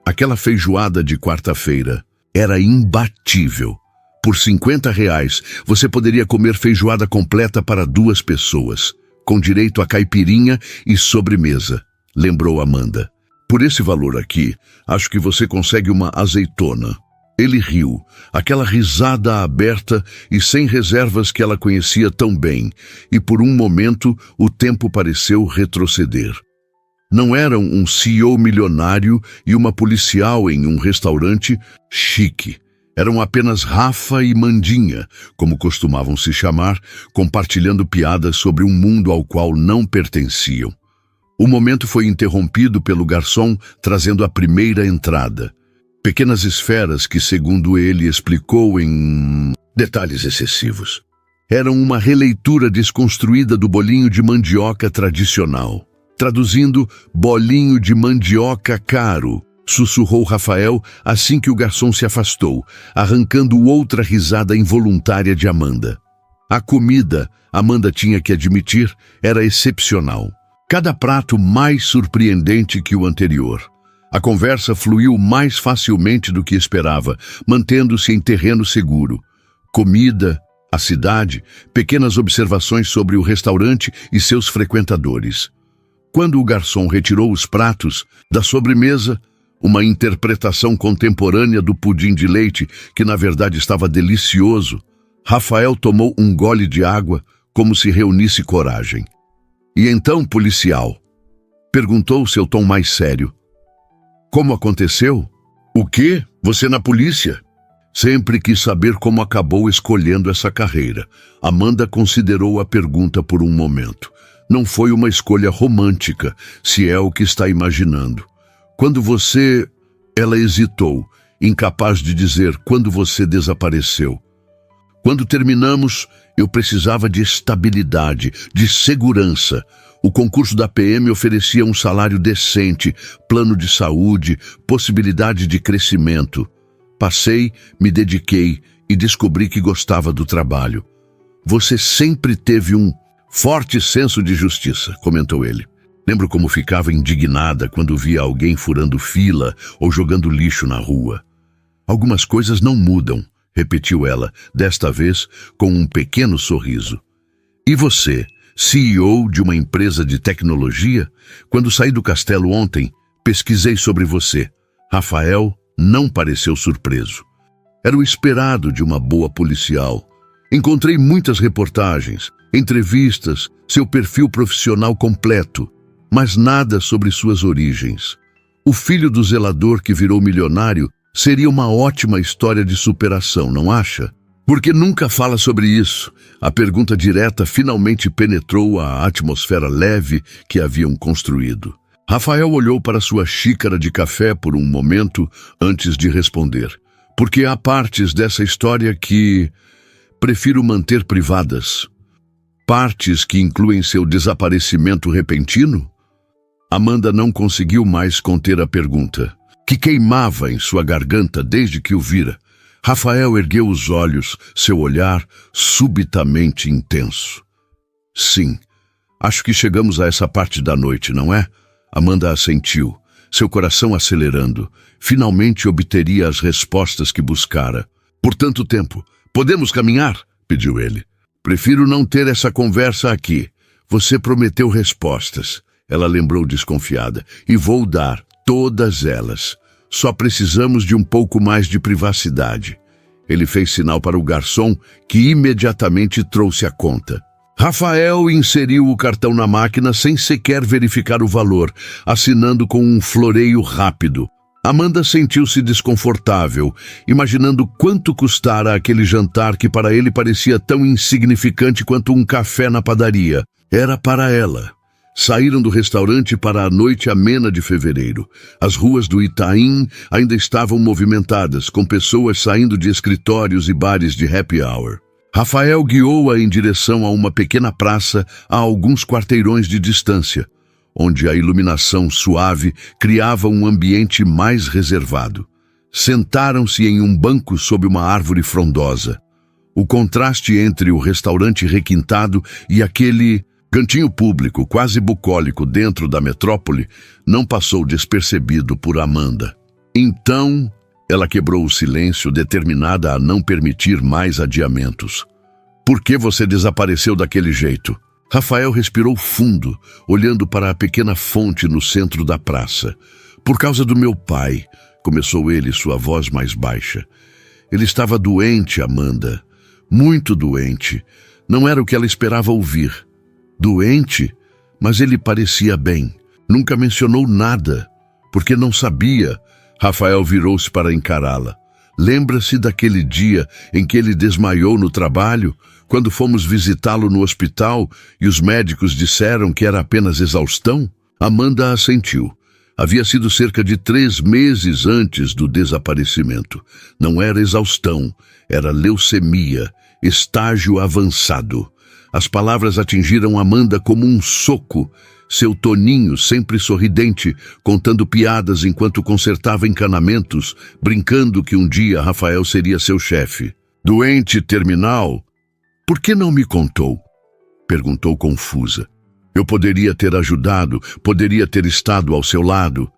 Aquela feijoada de quarta-feira era imbatível. Por R$50, você poderia comer feijoada completa para 2 pessoas, com direito a caipirinha e sobremesa, lembrou Amanda. Por esse valor aqui, acho que você consegue uma azeitona. Ele riu, aquela risada aberta e sem reservas que ela conhecia tão bem, e por um momento o tempo pareceu retroceder. Não eram um CEO milionário e uma policial em um restaurante chique. Eram apenas Rafa e Mandinha, como costumavam se chamar, compartilhando piadas sobre um mundo ao qual não pertenciam. O momento foi interrompido pelo garçom trazendo a primeira entrada. Pequenas esferas que, segundo ele explicou em detalhes excessivos, eram uma releitura desconstruída do bolinho de mandioca tradicional. Traduzindo, bolinho de mandioca caro, sussurrou Rafael assim que o garçom se afastou, arrancando outra risada involuntária de Amanda. A comida, Amanda tinha que admitir, era excepcional. Cada prato mais surpreendente que o anterior. A conversa fluiu mais facilmente do que esperava, mantendo-se em terreno seguro. Comida, a cidade, pequenas observações sobre o restaurante e seus frequentadores. Quando o garçom retirou os pratos da sobremesa, uma interpretação contemporânea do pudim de leite, que na verdade estava delicioso, Rafael tomou um gole de água, como se reunisse coragem. E então, policial? Perguntou seu tom mais sério. Como aconteceu? O quê? Você na polícia? Sempre quis saber como acabou escolhendo essa carreira. Amanda considerou a pergunta por um momento. Não foi uma escolha romântica, se é o que está imaginando. Quando você... Ela hesitou, incapaz de dizer quando você desapareceu. Quando terminamos, eu precisava de estabilidade, de segurança. O concurso da PM oferecia um salário decente, plano de saúde, possibilidade de crescimento. Passei, me dediquei e descobri que gostava do trabalho. Você sempre teve um forte senso de justiça, comentou ele. Lembro como ficava indignada quando via alguém furando fila ou jogando lixo na rua. Algumas coisas não mudam, repetiu ela, desta vez com um pequeno sorriso. E você, CEO de uma empresa de tecnologia? Quando saí do castelo ontem, pesquisei sobre você. Rafael não pareceu surpreso. Era o esperado de uma boa policial. Encontrei muitas reportagens, entrevistas, seu perfil profissional completo, mas nada sobre suas origens. O filho do zelador que virou milionário seria uma ótima história de superação, não acha? Por que nunca fala sobre isso? A pergunta direta finalmente penetrou a atmosfera leve que haviam construído. Rafael olhou para sua xícara de café por um momento antes de responder. Porque há partes dessa história que prefiro manter privadas. Partes que incluem seu desaparecimento repentino? Amanda não conseguiu mais conter a pergunta, que queimava em sua garganta desde que o vira. Rafael ergueu os olhos, seu olhar subitamente intenso. Sim, acho que chegamos a essa parte da noite, não é? Amanda assentiu, seu coração acelerando. Finalmente obteria as respostas que buscara. Por tanto tempo, podemos caminhar? Pediu ele. Prefiro não ter essa conversa aqui. Você prometeu respostas. Ela lembrou desconfiada. E vou dar todas elas. Só precisamos de um pouco mais de privacidade. Ele fez sinal para o garçom, que imediatamente trouxe a conta. Rafael inseriu o cartão na máquina sem sequer verificar o valor, assinando com um floreio rápido. Amanda sentiu-se desconfortável, imaginando quanto custara aquele jantar que para ele parecia tão insignificante quanto um café na padaria. Era para ela. Saíram do restaurante para a noite amena de fevereiro. As ruas do Itaim ainda estavam movimentadas, com pessoas saindo de escritórios e bares de happy hour. Rafael guiou-a em direção a uma pequena praça a alguns quarteirões de distância, onde a iluminação suave criava um ambiente mais reservado. Sentaram-se em um banco sob uma árvore frondosa. O contraste entre o restaurante requintado e aquele cantinho público, quase bucólico dentro da metrópole, não passou despercebido por Amanda. Então, ela quebrou o silêncio, determinada a não permitir mais adiamentos. Por que você desapareceu daquele jeito? Rafael respirou fundo, olhando para a pequena fonte no centro da praça. Por causa do meu pai, começou ele, sua voz mais baixa. Ele estava doente, Amanda. Muito doente. Não era o que ela esperava ouvir. Doente? Mas ele parecia bem. Nunca mencionou nada, porque não sabia. Rafael virou-se para encará-la. Lembra-se daquele dia em que ele desmaiou no trabalho, quando fomos visitá-lo no hospital e os médicos disseram que era apenas exaustão? Amanda assentiu. Havia sido cerca de 3 meses antes do desaparecimento. Não era exaustão, era leucemia, estágio avançado. As palavras atingiram Amanda como um soco. Seu toninho, sempre sorridente, contando piadas enquanto consertava encanamentos, brincando que um dia Rafael seria seu chefe. Doente terminal? Por que não me contou? Perguntou confusa. Eu poderia ter ajudado, poderia ter estado ao seu lado.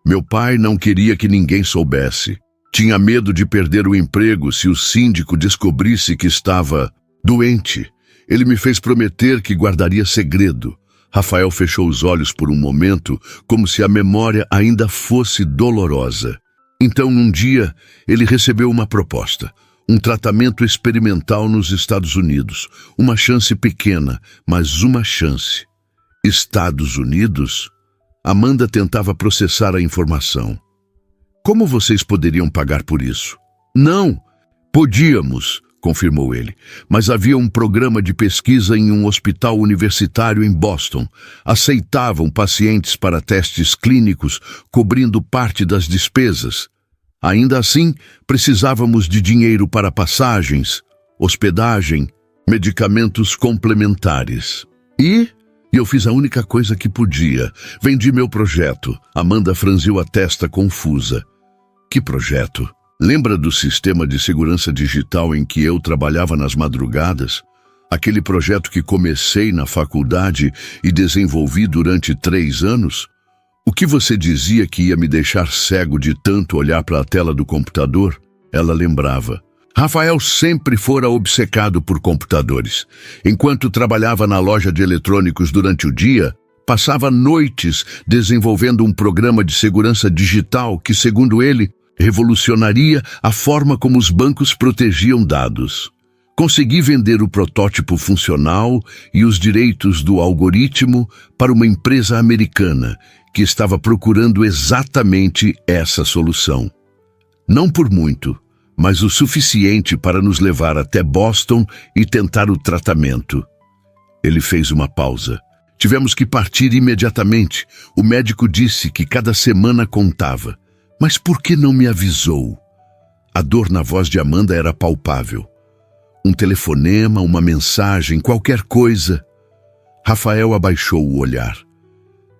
Meu pai não queria que ninguém soubesse. Tinha medo de perder o emprego se o síndico descobrisse que estava doente. Ele me fez prometer que guardaria segredo. Rafael fechou os olhos por um momento, como se a memória ainda fosse dolorosa. Então, um dia, ele recebeu uma proposta. Um tratamento experimental nos Estados Unidos. Uma chance pequena, mas uma chance. Estados Unidos? Amanda tentava processar a informação. Como vocês poderiam pagar por isso? Não, podíamos, confirmou ele, mas havia um programa de pesquisa em um hospital universitário em Boston. Aceitavam pacientes para testes clínicos, cobrindo parte das despesas. Ainda assim, precisávamos de dinheiro para passagens, hospedagem, medicamentos complementares. E eu fiz a única coisa que podia. Vendi meu projeto. Amanda franziu a testa confusa. Que projeto? Lembra do sistema de segurança digital em que eu trabalhava nas madrugadas? Aquele projeto que comecei na faculdade e desenvolvi durante 3 anos? O que você dizia que ia me deixar cego de tanto olhar para a tela do computador? Ela lembrava. Rafael sempre fora obcecado por computadores. Enquanto trabalhava na loja de eletrônicos durante o dia, passava noites desenvolvendo um programa de segurança digital que, segundo ele, revolucionaria a forma como os bancos protegiam dados. Consegui vender o protótipo funcional e os direitos do algoritmo para uma empresa americana que estava procurando exatamente essa solução. Não por muito, mas o suficiente para nos levar até Boston e tentar o tratamento. Ele fez uma pausa. Tivemos que partir imediatamente. O médico disse que cada semana contava. Mas por que não me avisou? A dor na voz de Amanda era palpável. Um telefonema, uma mensagem, qualquer coisa. Rafael abaixou o olhar.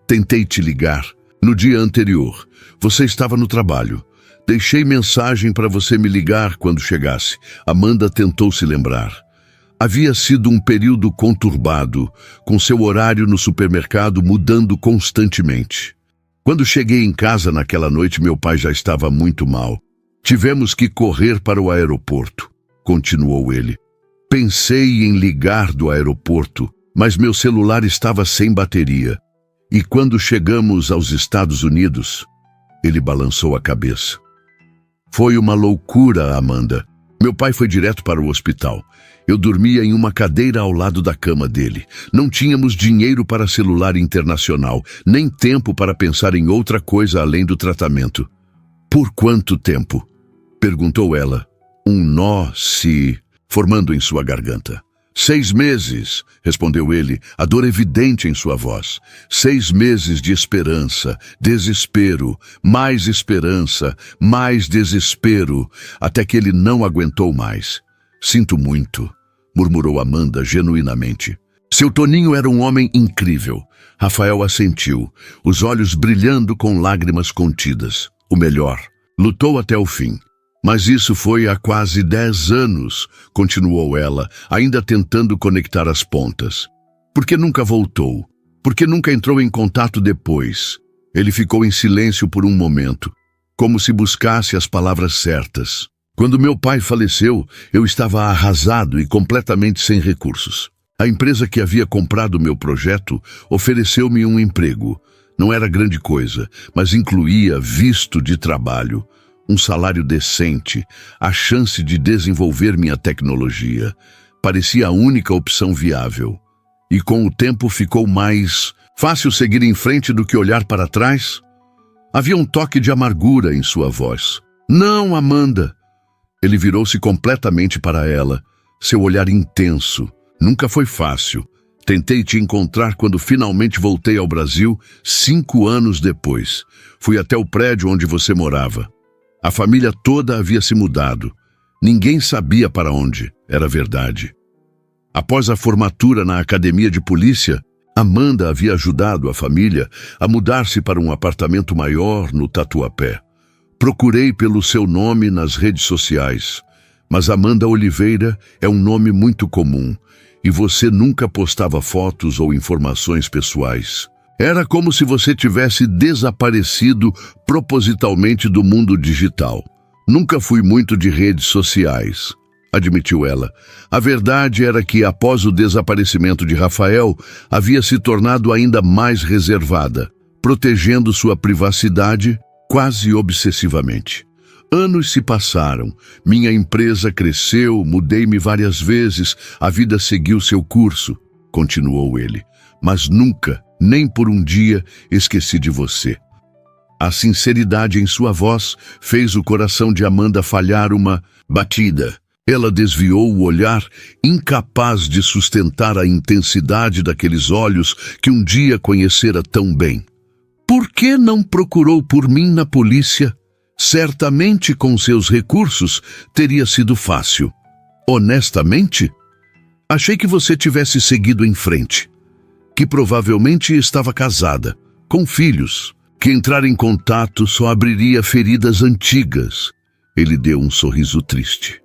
Tentei te ligar. No dia anterior, você estava no trabalho. Deixei mensagem para você me ligar quando chegasse. Amanda tentou se lembrar. Havia sido um período conturbado, com seu horário no supermercado mudando constantemente. Quando cheguei em casa naquela noite, meu pai já estava muito mal. Tivemos que correr para o aeroporto, continuou ele. Pensei em ligar do aeroporto, mas meu celular estava sem bateria. E quando chegamos aos Estados Unidos, ele balançou a cabeça. Foi uma loucura, Amanda. Meu pai foi direto para o hospital. Eu dormia em uma cadeira ao lado da cama dele. Não tínhamos dinheiro para celular internacional, nem tempo para pensar em outra coisa além do tratamento. Por quanto tempo? Perguntou ela, um nó se formando em sua garganta. 6 meses, respondeu ele, a dor evidente em sua voz. 6 meses de esperança, desespero, mais desespero, até que ele não aguentou mais. Sinto muito, murmurou Amanda genuinamente. Seu Toninho era um homem incrível. Rafael assentiu, os olhos brilhando com lágrimas contidas. O melhor, lutou até o fim. Mas isso foi há quase 10 anos, continuou ela, ainda tentando conectar as pontas. Por que nunca voltou? Por que nunca entrou em contato depois? Ele ficou em silêncio por um momento, como se buscasse as palavras certas. Quando meu pai faleceu, eu estava arrasado e completamente sem recursos. A empresa que havia comprado meu projeto ofereceu-me um emprego. Não era grande coisa, mas incluía visto de trabalho, um salário decente, a chance de desenvolver minha tecnologia. Parecia a única opção viável. E com o tempo ficou mais fácil seguir em frente do que olhar para trás? Havia um toque de amargura em sua voz. Não, Amanda! Ele virou-se completamente para ela, seu olhar intenso. Nunca foi fácil. Tentei te encontrar quando finalmente voltei ao Brasil, 5 anos depois. Fui até o prédio onde você morava. A família toda havia se mudado. Ninguém sabia para onde, era verdade. Após a formatura na academia de polícia, Amanda havia ajudado a família a mudar-se para um apartamento maior no Tatuapé. Procurei pelo seu nome nas redes sociais, mas Amanda Oliveira é um nome muito comum e você nunca postava fotos ou informações pessoais. Era como se você tivesse desaparecido propositalmente do mundo digital. Nunca fui muito de redes sociais, admitiu ela. A verdade era que, após o desaparecimento de Rafael, havia se tornado ainda mais reservada, protegendo sua privacidade quase obsessivamente. Anos se passaram, minha empresa cresceu, mudei-me várias vezes, a vida seguiu seu curso, continuou ele, mas nunca, nem por um dia, esqueci de você. A sinceridade em sua voz fez o coração de Amanda falhar uma batida. Ela desviou o olhar, incapaz de sustentar a intensidade daqueles olhos que um dia conhecera tão bem. Por que não procurou por mim na polícia? Certamente, com seus recursos, teria sido fácil. Honestamente, achei que você tivesse seguido em frente, que provavelmente estava casada, com filhos, que entrar em contato só abriria feridas antigas. Ele deu um sorriso triste.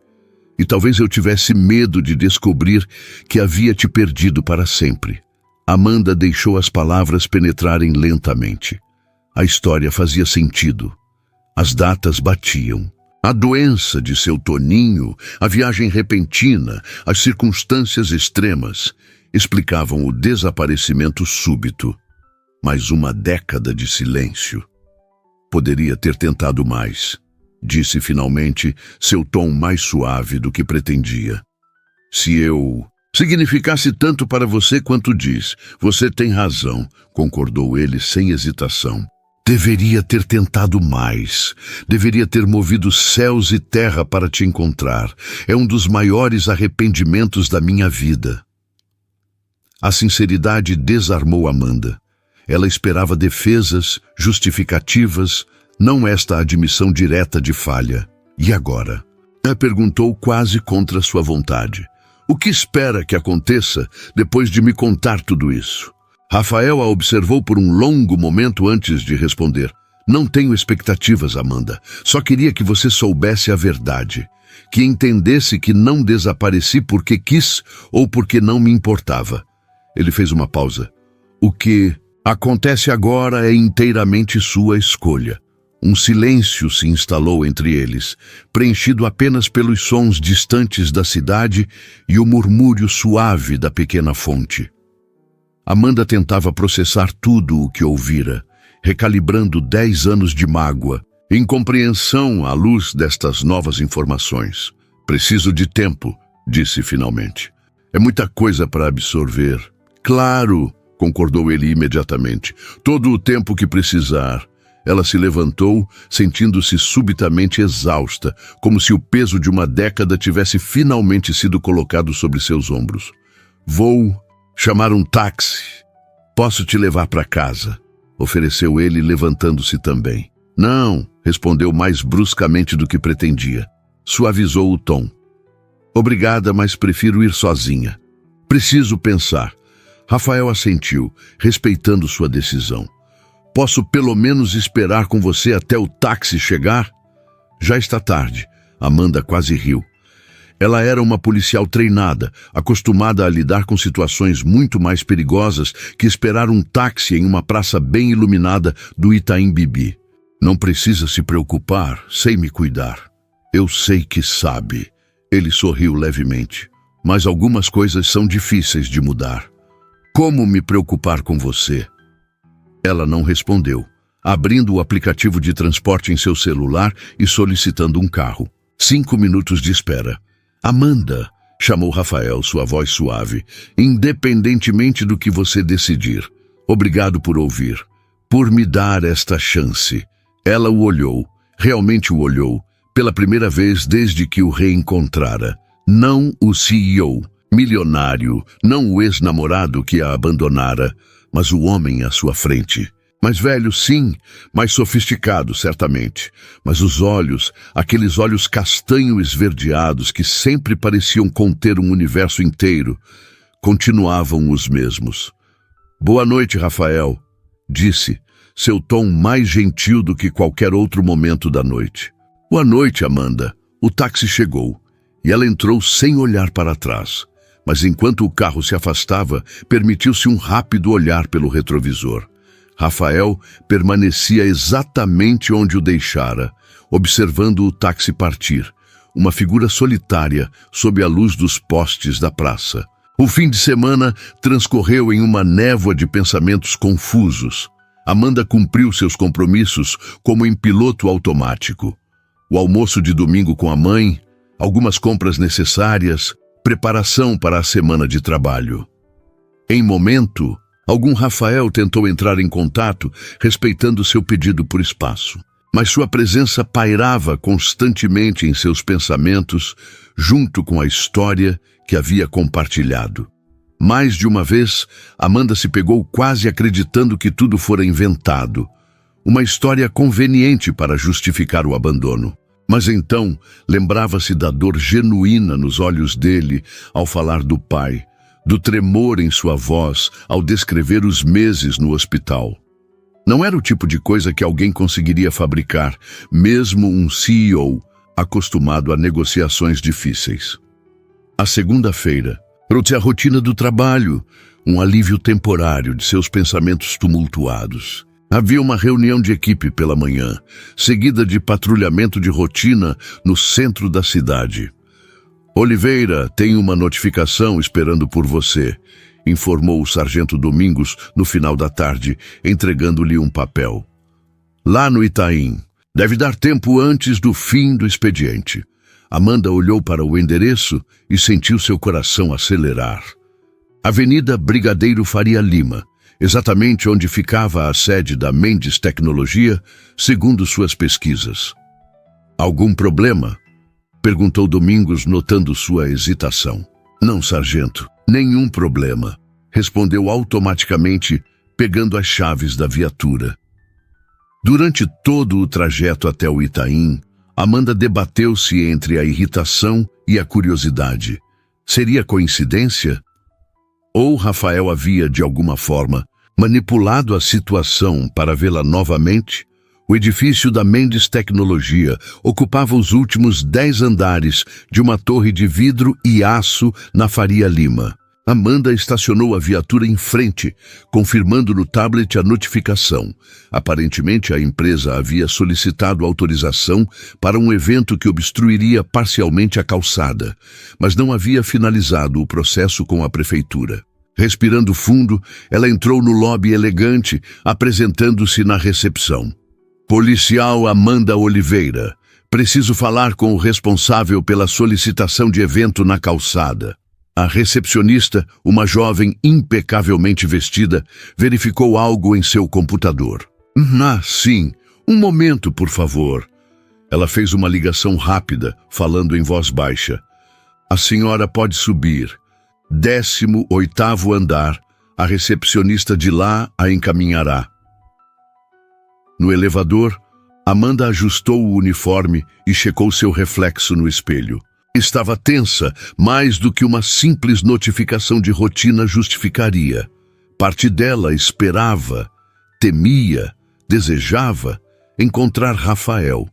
E talvez eu tivesse medo de descobrir que havia te perdido para sempre. Amanda deixou as palavras penetrarem lentamente. A história fazia sentido. As datas batiam. A doença de seu Toninho, a viagem repentina, as circunstâncias extremas explicavam o desaparecimento súbito. Mais uma década de silêncio. Poderia ter tentado mais, disse finalmente, seu tom mais suave do que pretendia. Se eu significasse tanto para você quanto diz, você tem razão, concordou ele sem hesitação. Deveria ter tentado mais. Deveria ter movido céus e terra para te encontrar. É um dos maiores arrependimentos da minha vida. A sinceridade desarmou Amanda. Ela esperava defesas, justificativas, não esta admissão direta de falha. E agora? Ela perguntou quase contra sua vontade. O que espera que aconteça depois de me contar tudo isso? Rafael a observou por um longo momento antes de responder. Não tenho expectativas, Amanda. Só queria que você soubesse a verdade. Que entendesse que não desapareci porque quis ou porque não me importava. Ele fez uma pausa. O que acontece agora é inteiramente sua escolha. Um silêncio se instalou entre eles, preenchido apenas pelos sons distantes da cidade e o murmúrio suave da pequena fonte. Amanda tentava processar tudo o que ouvira, recalibrando 10 anos de mágoa, incompreensão à luz destas novas informações. Preciso de tempo, disse finalmente. É muita coisa para absorver. Claro, concordou ele imediatamente. Todo o tempo que precisar. Ela se levantou, sentindo-se subitamente exausta, como se o peso de uma década tivesse finalmente sido colocado sobre seus ombros. Vou chamar um táxi. Posso te levar para casa? Ofereceu ele, levantando-se também. Não, respondeu mais bruscamente do que pretendia. Suavizou o tom. Obrigada, mas prefiro ir sozinha. Preciso pensar. Rafael assentiu, respeitando sua decisão. Posso pelo menos esperar com você até o táxi chegar? Já está tarde. Amanda quase riu. Ela era uma policial treinada, acostumada a lidar com situações muito mais perigosas que esperar um táxi em uma praça bem iluminada do Itaim Bibi. Não precisa se preocupar, sei me cuidar. Eu sei que sabe. Ele sorriu levemente. Mas algumas coisas são difíceis de mudar. Como me preocupar com você? Ela não respondeu, abrindo o aplicativo de transporte em seu celular e solicitando um carro. 5 minutos de espera. Amanda, chamou Rafael, sua voz suave, independentemente do que você decidir. Obrigado por ouvir, por me dar esta chance. Ela o olhou, realmente o olhou, pela primeira vez desde que o reencontrara. Não o CEO, milionário, não o ex-namorado que a abandonara, mas o homem à sua frente. Mais velho, sim, mais sofisticado, certamente. Mas os olhos, aqueles olhos castanho esverdeados que sempre pareciam conter um universo inteiro, continuavam os mesmos. Boa noite, Rafael, disse, seu tom mais gentil do que qualquer outro momento da noite. Boa noite, Amanda. O táxi chegou, e ela entrou sem olhar para trás. Mas enquanto o carro se afastava, permitiu-se um rápido olhar pelo retrovisor. Rafael permanecia exatamente onde o deixara, observando o táxi partir, uma figura solitária sob a luz dos postes da praça. O fim de semana transcorreu em uma névoa de pensamentos confusos. Amanda cumpriu seus compromissos como em piloto automático. O almoço de domingo com a mãe, algumas compras necessárias, preparação para a semana de trabalho. Em momento, algum Rafael tentou entrar em contato, respeitando seu pedido por espaço. Mas sua presença pairava constantemente em seus pensamentos, junto com a história que havia compartilhado. Mais de uma vez, Amanda se pegou quase acreditando que tudo fora inventado. Uma história conveniente para justificar o abandono. Mas então, lembrava-se da dor genuína nos olhos dele ao falar do pai, do tremor em sua voz ao descrever os meses no hospital. Não era o tipo de coisa que alguém conseguiria fabricar, mesmo um CEO. acostumado a negociações difíceis. A segunda-feira trouxe a rotina do trabalho, um alívio temporário de seus pensamentos tumultuados. Havia uma reunião de equipe pela manhã, seguida de patrulhamento de rotina no centro da cidade. Oliveira tem uma notificação esperando por você, informou o sargento Domingos no final da tarde, entregando-lhe um papel. Lá no Itaim, deve dar tempo antes do fim do expediente. Amanda olhou para o endereço e sentiu seu coração acelerar. Avenida Brigadeiro Faria Lima, exatamente onde ficava a sede da Mendes Tecnologia, segundo suas pesquisas. Algum problema? Perguntou Domingos, notando sua hesitação. Não, sargento, nenhum problema, respondeu automaticamente, pegando as chaves da viatura. Durante todo o trajeto até o Itaim, Amanda debateu-se entre a irritação e a curiosidade. Seria coincidência? Ou Rafael havia, de alguma forma, manipulado a situação para vê-la novamente? O edifício da Mendes Tecnologia ocupava os últimos 10 andares de uma torre de vidro e aço na Faria Lima. Amanda estacionou a viatura em frente, confirmando no tablet a notificação. Aparentemente, a empresa havia solicitado autorização para um evento que obstruiria parcialmente a calçada, mas não havia finalizado o processo com a prefeitura. Respirando fundo, ela entrou no lobby elegante, apresentando-se na recepção. Policial Amanda Oliveira, preciso falar com o responsável pela solicitação de evento na calçada. A recepcionista, uma jovem impecavelmente vestida, verificou algo em seu computador. Sim. Um momento, por favor. Ela fez uma ligação rápida, falando em voz baixa. A senhora pode subir. 18º andar. A recepcionista de lá a encaminhará. No elevador, Amanda ajustou o uniforme e checou seu reflexo no espelho. Estava tensa, mais do que uma simples notificação de rotina justificaria. Parte dela esperava, temia, desejava encontrar Rafael.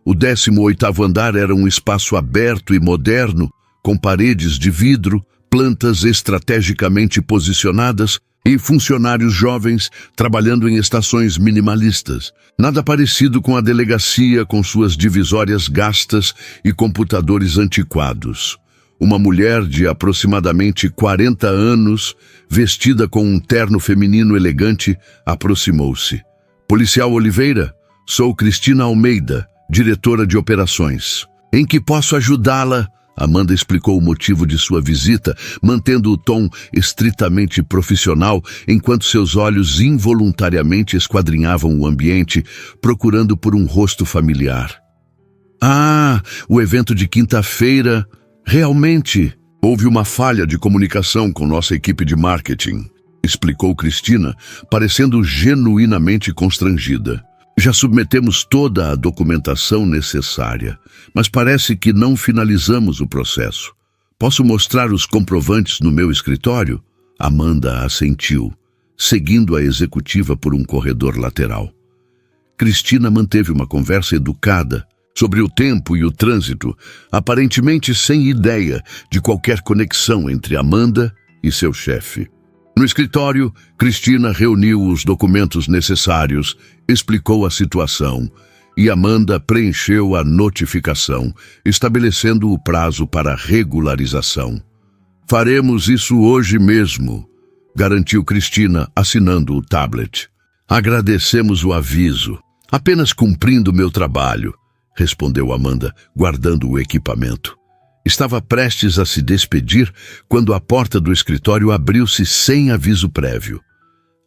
O 18º andar era um espaço aberto e moderno, com paredes de vidro, plantas estrategicamente posicionadas e funcionários jovens trabalhando em estações minimalistas. Nada parecido com a delegacia, com suas divisórias gastas e computadores antiquados. Uma mulher de aproximadamente 40 anos, vestida com um terno feminino elegante, aproximou-se. Policial Oliveira, sou Cristina Almeida, diretora de operações. Em que posso ajudá-la? Amanda explicou o motivo de sua visita, mantendo o tom estritamente profissional, enquanto seus olhos involuntariamente esquadrinhavam o ambiente, procurando por um rosto familiar. O evento de quinta-feira. Realmente, houve uma falha de comunicação com nossa equipe de marketing, explicou Cristina, parecendo genuinamente constrangida. Já submetemos toda a documentação necessária, mas parece que não finalizamos o processo. Posso mostrar os comprovantes no meu escritório? Amanda assentiu, seguindo a executiva por um corredor lateral. Cristina manteve uma conversa educada sobre o tempo e o trânsito, aparentemente sem ideia de qualquer conexão entre Amanda e seu chefe. No escritório, Cristina reuniu os documentos necessários, explicou a situação e Amanda preencheu a notificação, estabelecendo o prazo para regularização. Faremos isso hoje mesmo, garantiu Cristina, assinando o tablet. Agradecemos o aviso. Apenas cumprindo meu trabalho, respondeu Amanda, guardando o equipamento. Estava prestes a se despedir quando a porta do escritório abriu-se sem aviso prévio.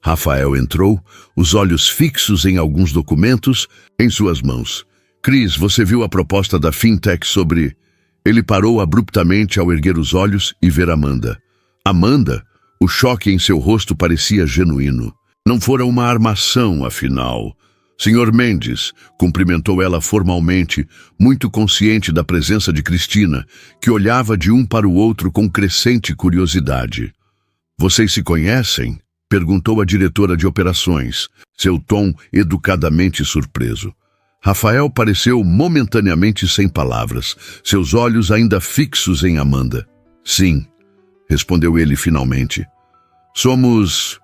Rafael entrou, os olhos fixos em alguns documentos em suas mãos. Cris, você viu a proposta da Fintech sobre... Ele parou abruptamente ao erguer os olhos e ver Amanda. Amanda? O choque em seu rosto parecia genuíno. Não fora uma armação, afinal. Senhor Mendes, cumprimentou ela formalmente, muito consciente da presença de Cristina, que olhava de um para o outro com crescente curiosidade. Vocês se conhecem? Perguntou a diretora de operações, seu tom educadamente surpreso. Rafael pareceu momentaneamente sem palavras, seus olhos ainda fixos em Amanda. Sim, respondeu ele finalmente. Somos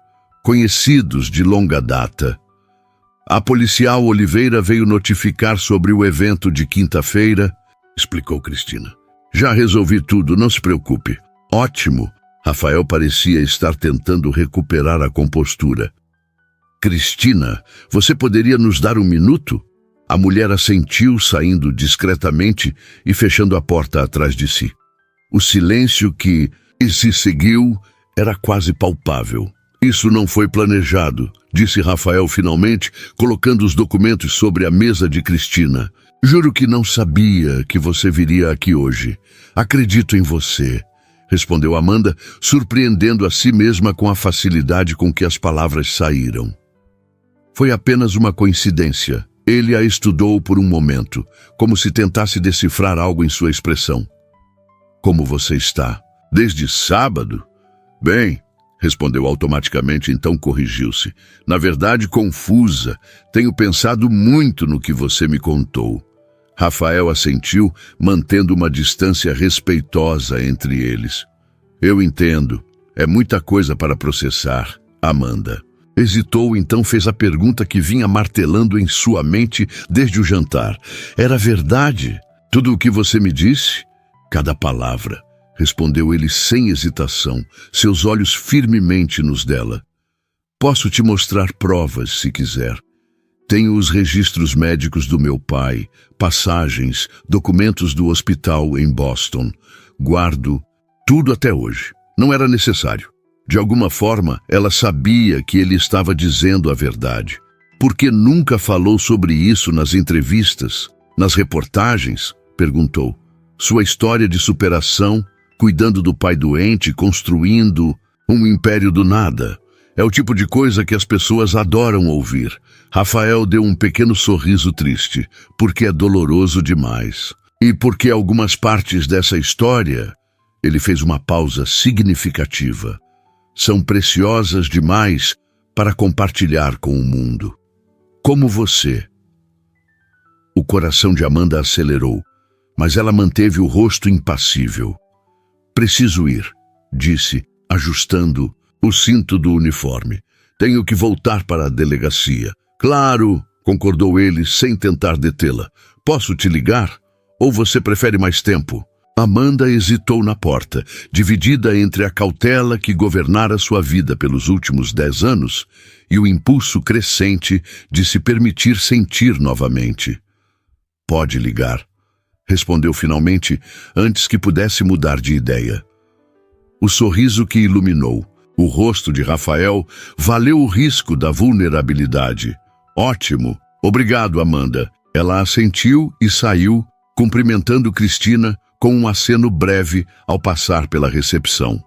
conhecidos de longa data. A policial Oliveira veio notificar sobre o evento de quinta-feira, explicou Cristina. Já resolvi tudo, não se preocupe. Ótimo. Rafael parecia estar tentando recuperar a compostura. Cristina, você poderia nos dar um minuto? A mulher assentiu, saindo discretamente e fechando a porta atrás de si. O silêncio que se seguiu era quase palpável. Isso não foi planejado, disse Rafael finalmente, colocando os documentos sobre a mesa de Cristina. Juro que não sabia que você viria aqui hoje. Acredito em você, respondeu Amanda, surpreendendo a si mesma com a facilidade com que as palavras saíram. Foi apenas uma coincidência. Ele a estudou por um momento, como se tentasse decifrar algo em sua expressão. Como você está? Desde sábado? Bem, respondeu automaticamente, então corrigiu-se. Na verdade, confusa. Tenho pensado muito no que você me contou. Rafael assentiu, mantendo uma distância respeitosa entre eles. Eu entendo. É muita coisa para processar, Amanda. Hesitou, então fez a pergunta que vinha martelando em sua mente desde o jantar. Era verdade? Tudo o que você me disse? Cada palavra, respondeu ele sem hesitação, seus olhos firmemente nos dela. Posso te mostrar provas, se quiser. Tenho os registros médicos do meu pai, passagens, documentos do hospital em Boston. Guardo tudo até hoje. Não era necessário. De alguma forma, ela sabia que ele estava dizendo a verdade. Por que nunca falou sobre isso nas entrevistas, nas reportagens? Perguntou. Sua história de superação, cuidando do pai doente, construindo um império do nada. É o tipo de coisa que as pessoas adoram ouvir. Rafael deu um pequeno sorriso triste, porque é doloroso demais. E porque algumas partes dessa história, ele fez uma pausa significativa. São preciosas demais para compartilhar com o mundo. Como você. O coração de Amanda acelerou, mas ela manteve o rosto impassível. Preciso ir, disse, ajustando o cinto do uniforme. Tenho que voltar para a delegacia. Claro, concordou ele sem tentar detê-la. Posso te ligar? Ou você prefere mais tempo? Amanda hesitou na porta, dividida entre a cautela que governara sua vida pelos últimos 10 anos e o impulso crescente de se permitir sentir novamente. Pode ligar, respondeu finalmente, antes que pudesse mudar de ideia. O sorriso que iluminou o rosto de Rafael valeu o risco da vulnerabilidade. Ótimo, obrigado, Amanda. Ela assentiu e saiu, cumprimentando Cristina com um aceno breve ao passar pela recepção.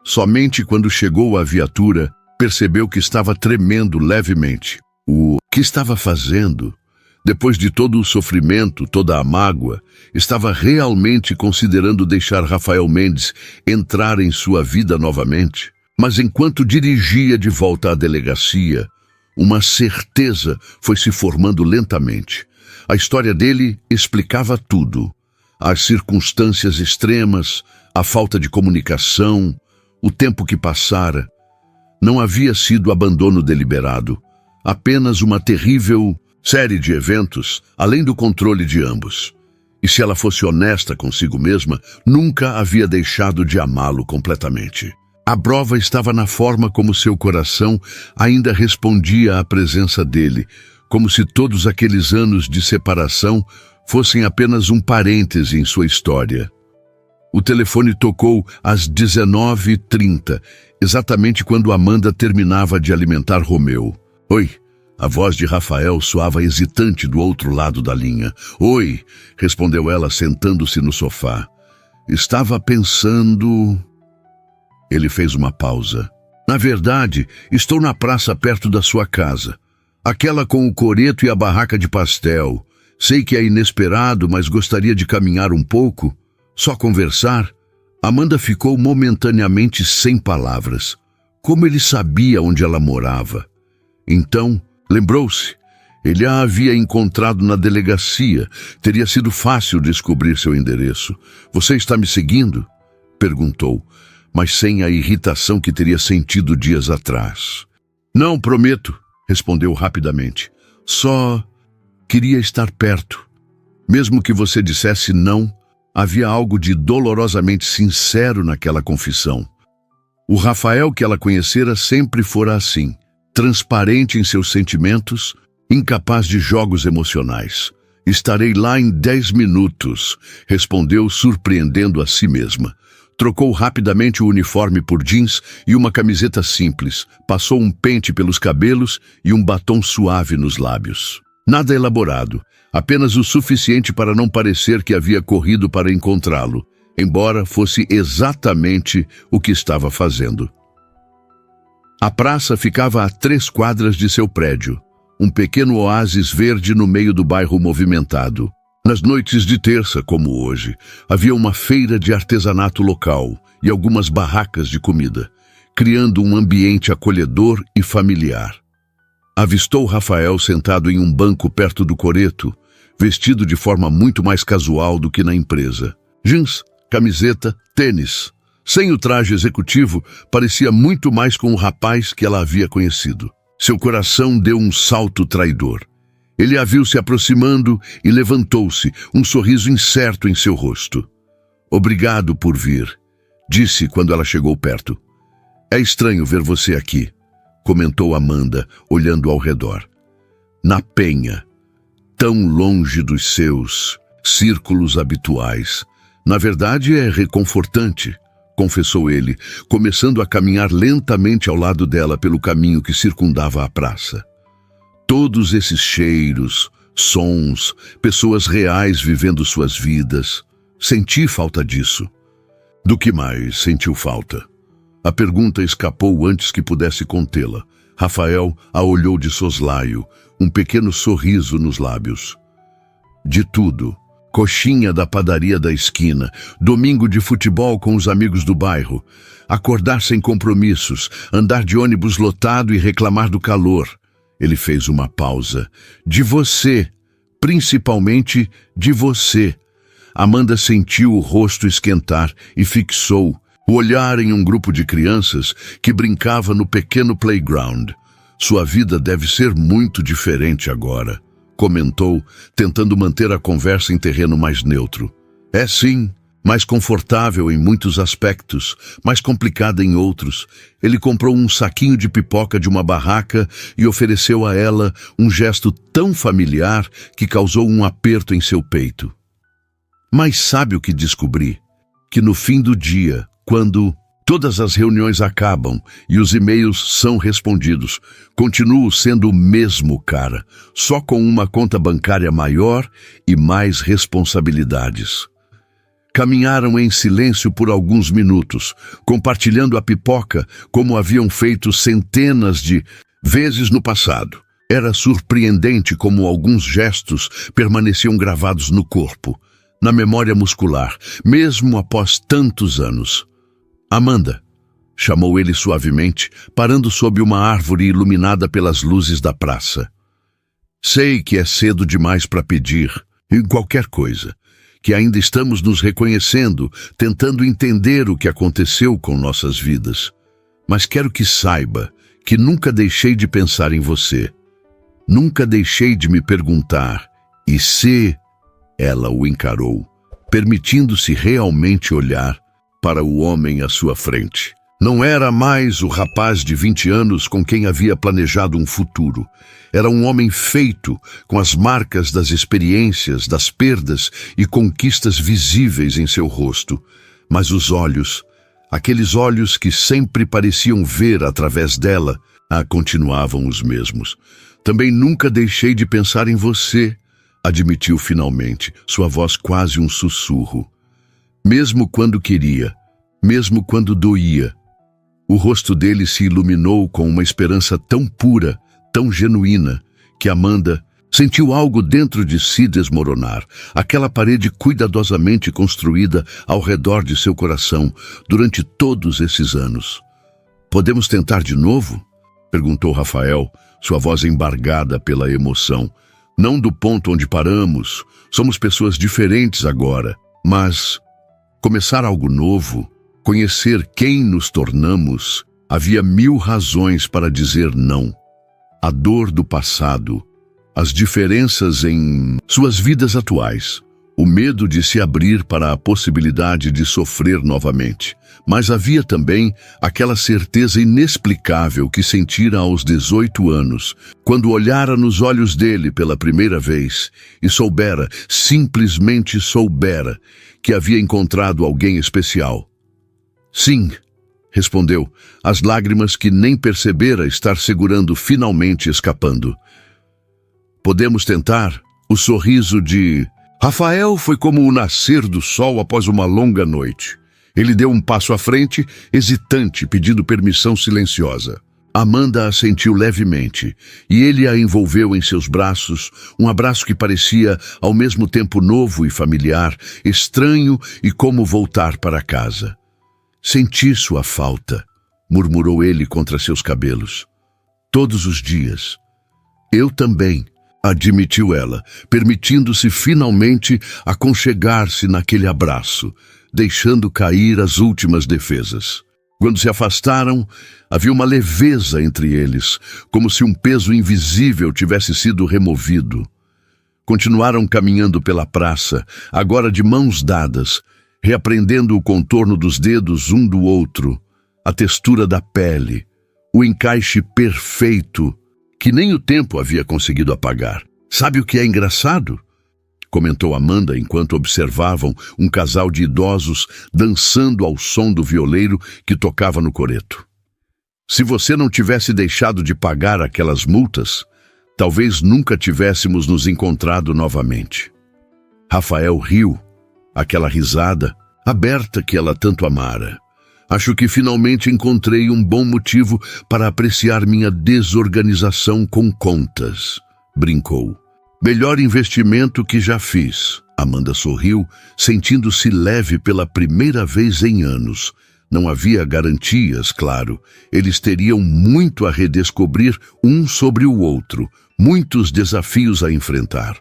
Somente quando chegou à viatura, percebeu que estava tremendo levemente. O que estava fazendo? Depois de todo o sofrimento, toda a mágoa, estava realmente considerando deixar Rafael Mendes entrar em sua vida novamente? Mas enquanto dirigia de volta à delegacia, uma certeza foi se formando lentamente. A história dele explicava tudo. As circunstâncias extremas, a falta de comunicação, o tempo que passara. Não havia sido abandono deliberado, apenas uma terrível série de eventos, além do controle de ambos. E se ela fosse honesta consigo mesma, nunca havia deixado de amá-lo completamente. A prova estava na forma como seu coração ainda respondia à presença dele, como se todos aqueles anos de separação fossem apenas um parêntese em sua história. O telefone tocou às 19h30, exatamente quando Amanda terminava de alimentar Romeu. Oi, a voz de Rafael soava hesitante do outro lado da linha. Oi, respondeu ela sentando-se no sofá. Estava pensando... Ele fez uma pausa. Na verdade, estou na praça perto da sua casa. Aquela com o coreto e a barraca de pastel. Sei que é inesperado, mas gostaria de caminhar um pouco. Só conversar. Amanda ficou momentaneamente sem palavras. Como ele sabia onde ela morava? Então, lembrou-se. Ele a havia encontrado na delegacia. Teria sido fácil descobrir seu endereço. Você está me seguindo? Perguntou, mas sem a irritação que teria sentido dias atrás. Não, prometo, respondeu rapidamente. Só queria estar perto. Mesmo que você dissesse não, havia algo de dolorosamente sincero naquela confissão. O Rafael que ela conhecera sempre fora assim, transparente em seus sentimentos, incapaz de jogos emocionais. Estarei lá em 10 minutos, respondeu, surpreendendo a si mesma. Trocou rapidamente o uniforme por jeans e uma camiseta simples, passou um pente pelos cabelos e um batom suave nos lábios. Nada elaborado, apenas o suficiente para não parecer que havia corrido para encontrá-lo, embora fosse exatamente o que estava fazendo. A praça ficava a 3 quadras de seu prédio, um pequeno oásis verde no meio do bairro movimentado. Nas noites de terça, como hoje, havia uma feira de artesanato local e algumas barracas de comida, criando um ambiente acolhedor e familiar. Avistou Rafael sentado em um banco perto do coreto, vestido de forma muito mais casual do que na empresa. Jeans, camiseta, tênis. Sem o traje executivo, parecia muito mais com o rapaz que ela havia conhecido. Seu coração deu um salto traidor. Ele a viu se aproximando e levantou-se, um sorriso incerto em seu rosto. Obrigado por vir, disse quando ela chegou perto. É estranho ver você aqui, comentou Amanda, olhando ao redor. Na Penha, tão longe dos seus círculos habituais. Na verdade, é reconfortante, confessou ele, começando a caminhar lentamente ao lado dela pelo caminho que circundava a praça. Todos esses cheiros, sons, pessoas reais vivendo suas vidas. Senti falta disso. Do que mais sentiu falta? A pergunta escapou antes que pudesse contê-la. Rafael a olhou de soslaio, um pequeno sorriso nos lábios. De tudo. Coxinha da padaria da esquina, domingo de futebol com os amigos do bairro, acordar sem compromissos, andar de ônibus lotado e reclamar do calor. Ele fez uma pausa. De você, principalmente de você. Amanda sentiu o rosto esquentar e fixou o olhar em um grupo de crianças que brincava no pequeno playground. Sua vida deve ser muito diferente agora, comentou, tentando manter a conversa em terreno mais neutro. É sim, mais confortável em muitos aspectos, mais complicada em outros. Ele comprou um saquinho de pipoca de uma barraca e ofereceu a ela um gesto tão familiar que causou um aperto em seu peito. Mas sabe o que descobri? Que no fim do dia, quando todas as reuniões acabam e os e-mails são respondidos, continuo sendo o mesmo cara, só com uma conta bancária maior e mais responsabilidades. Caminharam em silêncio por alguns minutos, compartilhando a pipoca como haviam feito centenas de vezes no passado. Era surpreendente como alguns gestos permaneciam gravados no corpo, na memória muscular, mesmo após tantos anos. Amanda, chamou ele suavemente, parando sob uma árvore iluminada pelas luzes da praça. Sei que é cedo demais para pedir qualquer coisa, que ainda estamos nos reconhecendo, tentando entender o que aconteceu com nossas vidas. Mas quero que saiba que nunca deixei de pensar em você. Nunca deixei de me perguntar, e se ela o encarou, permitindo-se realmente olhar para o homem à sua frente. Não era mais o rapaz de 20 anos com quem havia planejado um futuro. Era um homem feito, com as marcas das experiências, das perdas e conquistas visíveis em seu rosto. Mas os olhos, aqueles olhos que sempre pareciam ver através dela, continuavam os mesmos. Também nunca deixei de pensar em você, admitiu finalmente, sua voz quase um sussurro. Mesmo quando queria, mesmo quando doía. O rosto dele se iluminou com uma esperança tão pura, tão genuína, que Amanda sentiu algo dentro de si desmoronar, aquela parede cuidadosamente construída ao redor de seu coração durante todos esses anos. Podemos tentar de novo? Perguntou Rafael, sua voz embargada pela emoção. Não do ponto onde paramos. Somos pessoas diferentes agora. Mas começar algo novo, conhecer quem nos tornamos, havia 1000 razões para dizer não. A dor do passado, as diferenças em suas vidas atuais, o medo de se abrir para a possibilidade de sofrer novamente. Mas havia também aquela certeza inexplicável que sentira aos 18 anos, quando olhara nos olhos dele pela primeira vez e soubera, simplesmente soubera, que havia encontrado alguém especial. Sim, respondeu, as lágrimas que nem percebera estar segurando finalmente escapando. Podemos tentar? O sorriso de Rafael foi como o nascer do sol após uma longa noite. Ele deu um passo à frente, hesitante, pedindo permissão silenciosa. Amanda assentiu levemente, e ele a envolveu em seus braços, um abraço que parecia ao mesmo tempo novo e familiar, estranho e como voltar para casa. Senti sua falta, murmurou ele contra seus cabelos. Todos os dias. Eu também, admitiu ela, permitindo-se finalmente aconchegar-se naquele abraço, deixando cair as últimas defesas. Quando se afastaram, havia uma leveza entre eles, como se um peso invisível tivesse sido removido. Continuaram caminhando pela praça, agora de mãos dadas, reaprendendo o contorno dos dedos um do outro, a textura da pele, o encaixe perfeito, que nem o tempo havia conseguido apagar. Sabe o que é engraçado? Comentou Amanda enquanto observavam um casal de idosos dançando ao som do violeiro que tocava no coreto. Se você não tivesse deixado de pagar aquelas multas, talvez nunca tivéssemos nos encontrado novamente. Rafael riu, aquela risada aberta que ela tanto amara. Acho que finalmente encontrei um bom motivo para apreciar minha desorganização com contas, brincou. Melhor investimento que já fiz. Amanda sorriu, sentindo-se leve pela primeira vez em anos. Não havia garantias, claro. Eles teriam muito a redescobrir um sobre o outro, muitos desafios a enfrentar.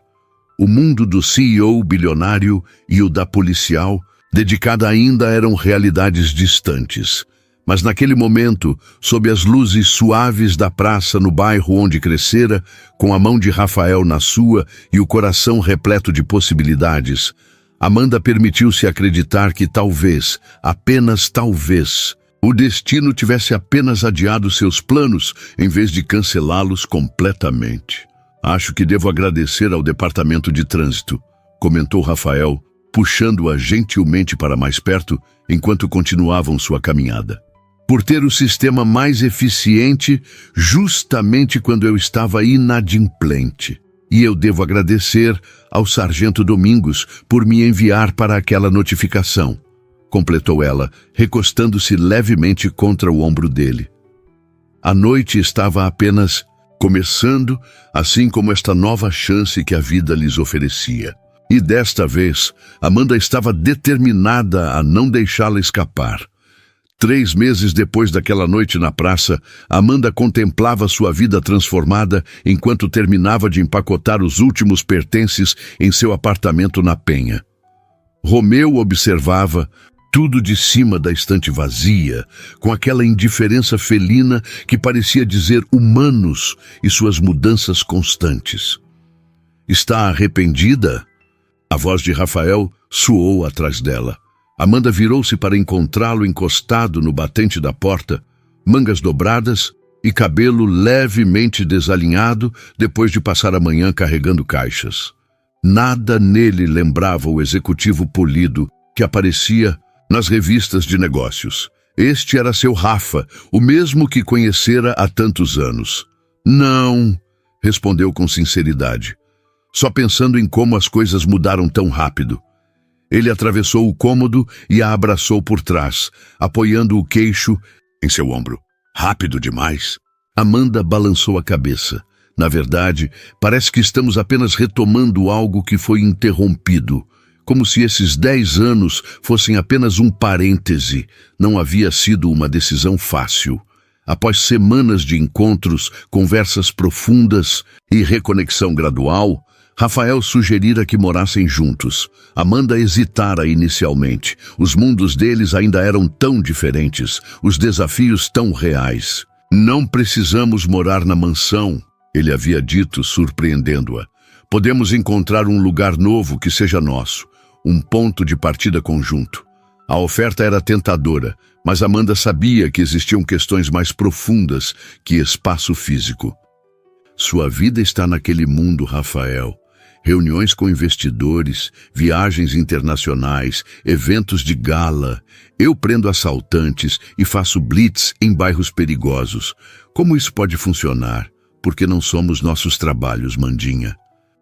O mundo do CEO bilionário e o da policial, dedicada ainda, eram realidades distantes. Mas naquele momento, sob as luzes suaves da praça no bairro onde crescera, com a mão de Rafael na sua e o coração repleto de possibilidades, Amanda permitiu-se acreditar que talvez, apenas talvez, o destino tivesse apenas adiado seus planos em vez de cancelá-los completamente. Acho que devo agradecer ao departamento de trânsito, comentou Rafael, puxando-a gentilmente para mais perto enquanto continuavam sua caminhada. Por ter o sistema mais eficiente justamente quando eu estava inadimplente. E eu devo agradecer ao Sargento Domingos por me enviar para aquela notificação, completou ela, recostando-se levemente contra o ombro dele. A noite estava apenas começando, assim como esta nova chance que a vida lhes oferecia. E desta vez, Amanda estava determinada a não deixá-la escapar. 3 meses depois daquela noite na praça, Amanda contemplava sua vida transformada enquanto terminava de empacotar os últimos pertences em seu apartamento na Penha. Romeu observava tudo de cima da estante vazia, com aquela indiferença felina que parecia dizer humanos e suas mudanças constantes. Está arrependida? A voz de Rafael soou atrás dela. Amanda virou-se para encontrá-lo encostado no batente da porta, mangas dobradas e cabelo levemente desalinhado depois de passar a manhã carregando caixas. Nada nele lembrava o executivo polido que aparecia nas revistas de negócios. Este era seu Rafa, o mesmo que conhecera há tantos anos. Não, respondeu com sinceridade, só pensando em como as coisas mudaram tão rápido. Ele atravessou o cômodo e a abraçou por trás, apoiando o queixo em seu ombro. Rápido demais. Amanda balançou a cabeça. Na verdade, parece que estamos apenas retomando algo que foi interrompido, como se esses 10 anos fossem apenas um parêntese. Não havia sido uma decisão fácil. após semanas de encontros, conversas profundas e reconexão gradual, Rafael sugerira que morassem juntos. Amanda hesitara inicialmente. Os mundos deles ainda eram tão diferentes, os desafios tão reais. Não precisamos morar na mansão, ele havia dito, surpreendendo-a. Podemos encontrar um lugar novo que seja nosso, um ponto de partida conjunto. A oferta era tentadora, mas Amanda sabia que existiam questões mais profundas que espaço físico. Sua vida está naquele mundo, Rafael. Reuniões com investidores, viagens internacionais, eventos de gala. Eu prendo assaltantes e faço blitz em bairros perigosos. Como isso pode funcionar? Porque não somos nossos trabalhos, Mandinha.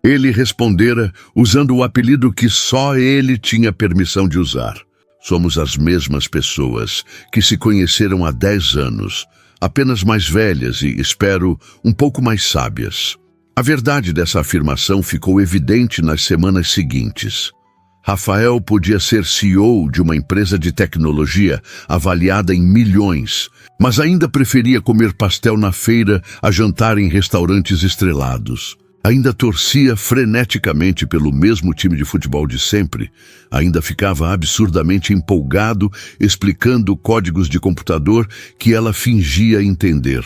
Ele respondera usando o apelido que só ele tinha permissão de usar. Somos as mesmas pessoas que se conheceram há 10 anos, apenas mais velhas e, espero, um pouco mais sábias. A verdade dessa afirmação ficou evidente nas semanas seguintes. Rafael podia ser CEO de uma empresa de tecnologia avaliada em milhões, mas ainda preferia comer pastel na feira a jantar em restaurantes estrelados. Ainda torcia freneticamente pelo mesmo time de futebol de sempre. Ainda ficava absurdamente empolgado explicando códigos de computador que ela fingia entender.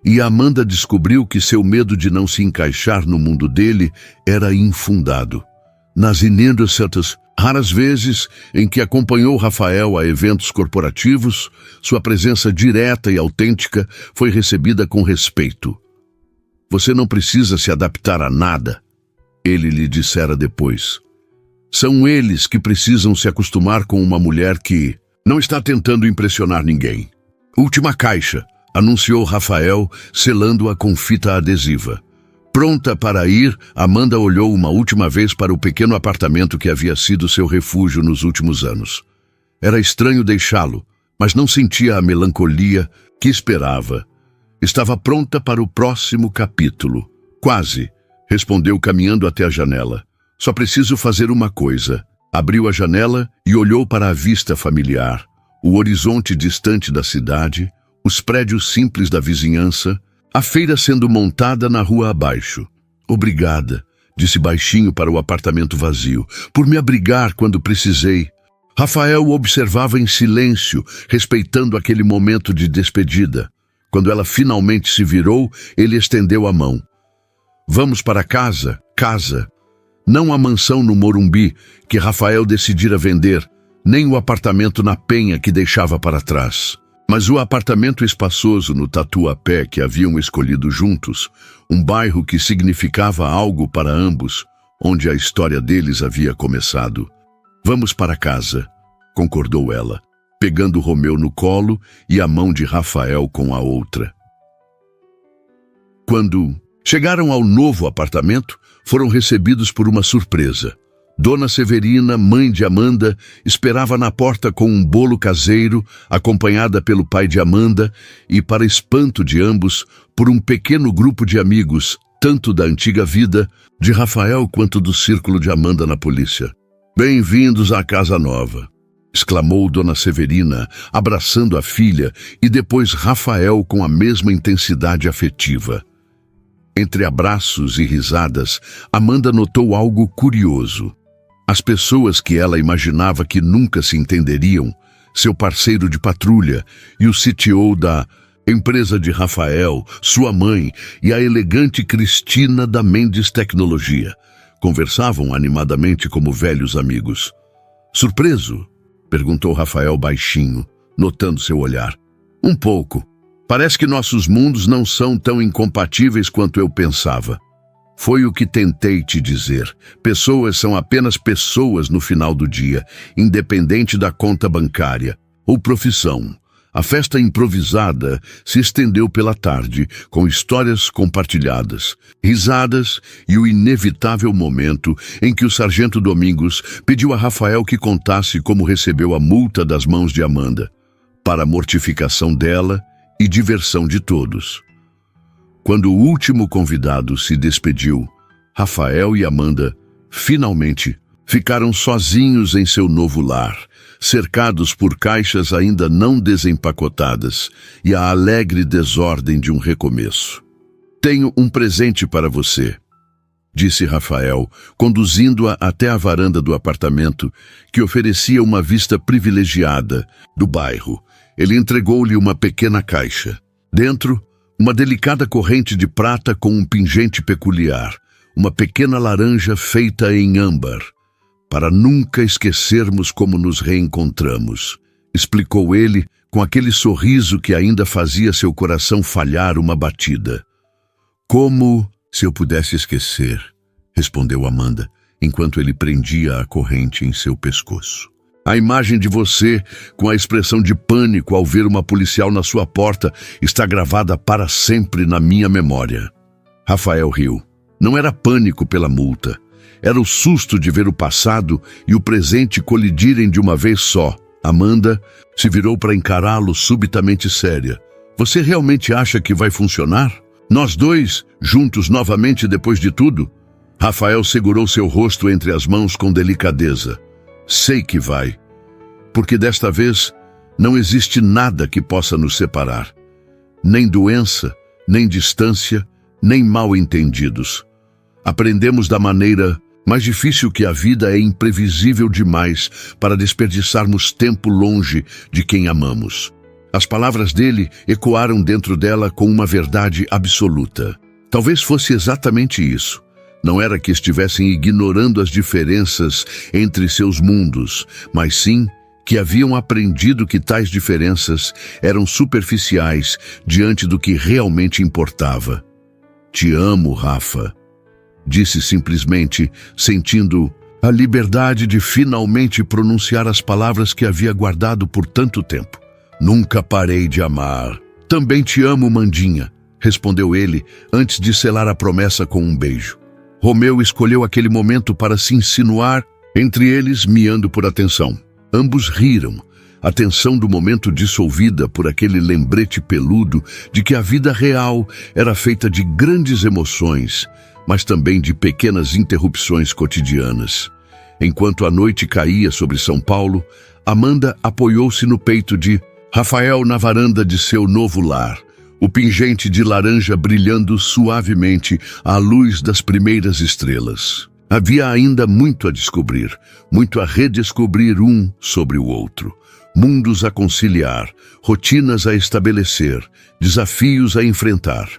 E Amanda descobriu que seu medo de não se encaixar no mundo dele era infundado. Nas inúmeras, raras vezes em que acompanhou Rafael a eventos corporativos, sua presença direta e autêntica foi recebida com respeito. Você não precisa se adaptar a nada, ele lhe dissera depois. São eles que precisam se acostumar com uma mulher que não está tentando impressionar ninguém. Última caixa, anunciou Rafael, selando-a com fita adesiva. Pronta para ir, Amanda olhou uma última vez para o pequeno apartamento que havia sido seu refúgio nos últimos anos. Era estranho deixá-lo, mas não sentia a melancolia que esperava. Estava pronta para o próximo capítulo. Quase, respondeu caminhando até a janela. Só preciso fazer uma coisa. Abriu a janela e olhou para a vista familiar, o horizonte distante da cidade, os prédios simples da vizinhança, a feira sendo montada na rua abaixo. Obrigada, disse baixinho para o apartamento vazio, por me abrigar quando precisei. Rafael o observava em silêncio, respeitando aquele momento de despedida. Quando ela finalmente se virou, ele estendeu a mão. Vamos para casa, casa. Não a mansão no Morumbi, que Rafael decidira vender, nem o apartamento na Penha que deixava para trás. Mas o apartamento espaçoso no Tatuapé que haviam escolhido juntos, um bairro que significava algo para ambos, onde a história deles havia começado. Vamos para casa, concordou ela, pegando Romeu no colo e a mão de Rafael com a outra. Quando chegaram ao novo apartamento, foram recebidos por uma surpresa. Dona Severina, mãe de Amanda, esperava na porta com um bolo caseiro, acompanhada pelo pai de Amanda e, para espanto de ambos, por um pequeno grupo de amigos, tanto da antiga vida, de Rafael quanto do círculo de Amanda na polícia. Bem-vindos à casa nova, exclamou Dona Severina, abraçando a filha, e depois Rafael com a mesma intensidade afetiva. Entre abraços e risadas, Amanda notou algo curioso. As pessoas que ela imaginava que nunca se entenderiam, seu parceiro de patrulha e o CTO da empresa de Rafael, sua mãe e a elegante Cristina da Mendes Tecnologia, conversavam animadamente como velhos amigos. Surpreso? Perguntou Rafael baixinho, notando seu olhar. Um pouco. Parece que nossos mundos não são tão incompatíveis quanto eu pensava. Foi o que tentei te dizer. Pessoas são apenas pessoas no final do dia, independente da conta bancária ou profissão. A festa improvisada se estendeu pela tarde, com histórias compartilhadas, risadas e o inevitável momento em que o sargento Domingos pediu a Rafael que contasse como recebeu a multa das mãos de Amanda, para a mortificação dela e diversão de todos. Quando o último convidado se despediu, Rafael e Amanda, finalmente, ficaram sozinhos em seu novo lar, cercados por caixas ainda não desempacotadas e a alegre desordem de um recomeço. "Tenho um presente para você", disse Rafael, conduzindo-a até a varanda do apartamento, que oferecia uma vista privilegiada do bairro. Ele entregou-lhe uma pequena caixa. Dentro, uma delicada corrente de prata com um pingente peculiar, uma pequena laranja feita em âmbar, "para nunca esquecermos como nos reencontramos", explicou ele com aquele sorriso que ainda fazia seu coração falhar uma batida. "Como se eu pudesse esquecer", respondeu Amanda, enquanto ele prendia a corrente em seu pescoço. "A imagem de você, com a expressão de pânico ao ver uma policial na sua porta, está gravada para sempre na minha memória." Rafael riu. Não era pânico pela multa. Era o susto de ver o passado e o presente colidirem de uma vez só. Amanda se virou para encará-lo subitamente séria. "Você realmente acha que vai funcionar? Nós dois, juntos novamente depois de tudo?" Rafael segurou seu rosto entre as mãos com delicadeza. "Sei que vai, porque desta vez não existe nada que possa nos separar. Nem doença, nem distância, nem mal-entendidos. Aprendemos da maneira mais difícil que a vida é imprevisível demais para desperdiçarmos tempo longe de quem amamos." As palavras dele ecoaram dentro dela com uma verdade absoluta. Talvez fosse exatamente isso. Não era que estivessem ignorando as diferenças entre seus mundos, mas sim que haviam aprendido que tais diferenças eram superficiais diante do que realmente importava. "Te amo, Rafa", disse simplesmente, sentindo a liberdade de finalmente pronunciar as palavras que havia guardado por tanto tempo. "Nunca parei de amar." "Também te amo, Mandinha", respondeu ele, antes de selar a promessa com um beijo. Romeu escolheu aquele momento para se insinuar entre eles, miando por atenção. Ambos riram, a tensão do momento dissolvida por aquele lembrete peludo de que a vida real era feita de grandes emoções, mas também de pequenas interrupções cotidianas. Enquanto a noite caía sobre São Paulo, Amanda apoiou-se no peito de Rafael na varanda de seu novo lar, o pingente de laranja brilhando suavemente à luz das primeiras estrelas. Havia ainda muito a descobrir, muito a redescobrir um sobre o outro. Mundos a conciliar, rotinas a estabelecer, desafios a enfrentar.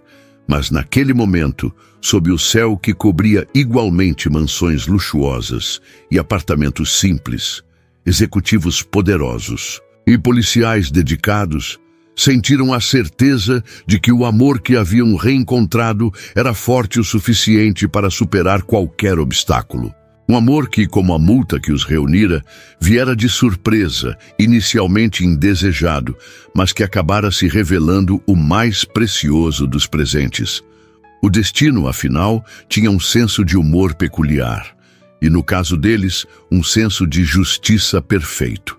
Mas naquele momento, sob o céu que cobria igualmente mansões luxuosas e apartamentos simples, executivos poderosos e policiais dedicados, sentiram a certeza de que o amor que haviam reencontrado era forte o suficiente para superar qualquer obstáculo. Um amor que, como a multa que os reunira, viera de surpresa, inicialmente indesejado, mas que acabara se revelando o mais precioso dos presentes. O destino, afinal, tinha um senso de humor peculiar, e no caso deles, um senso de justiça perfeito.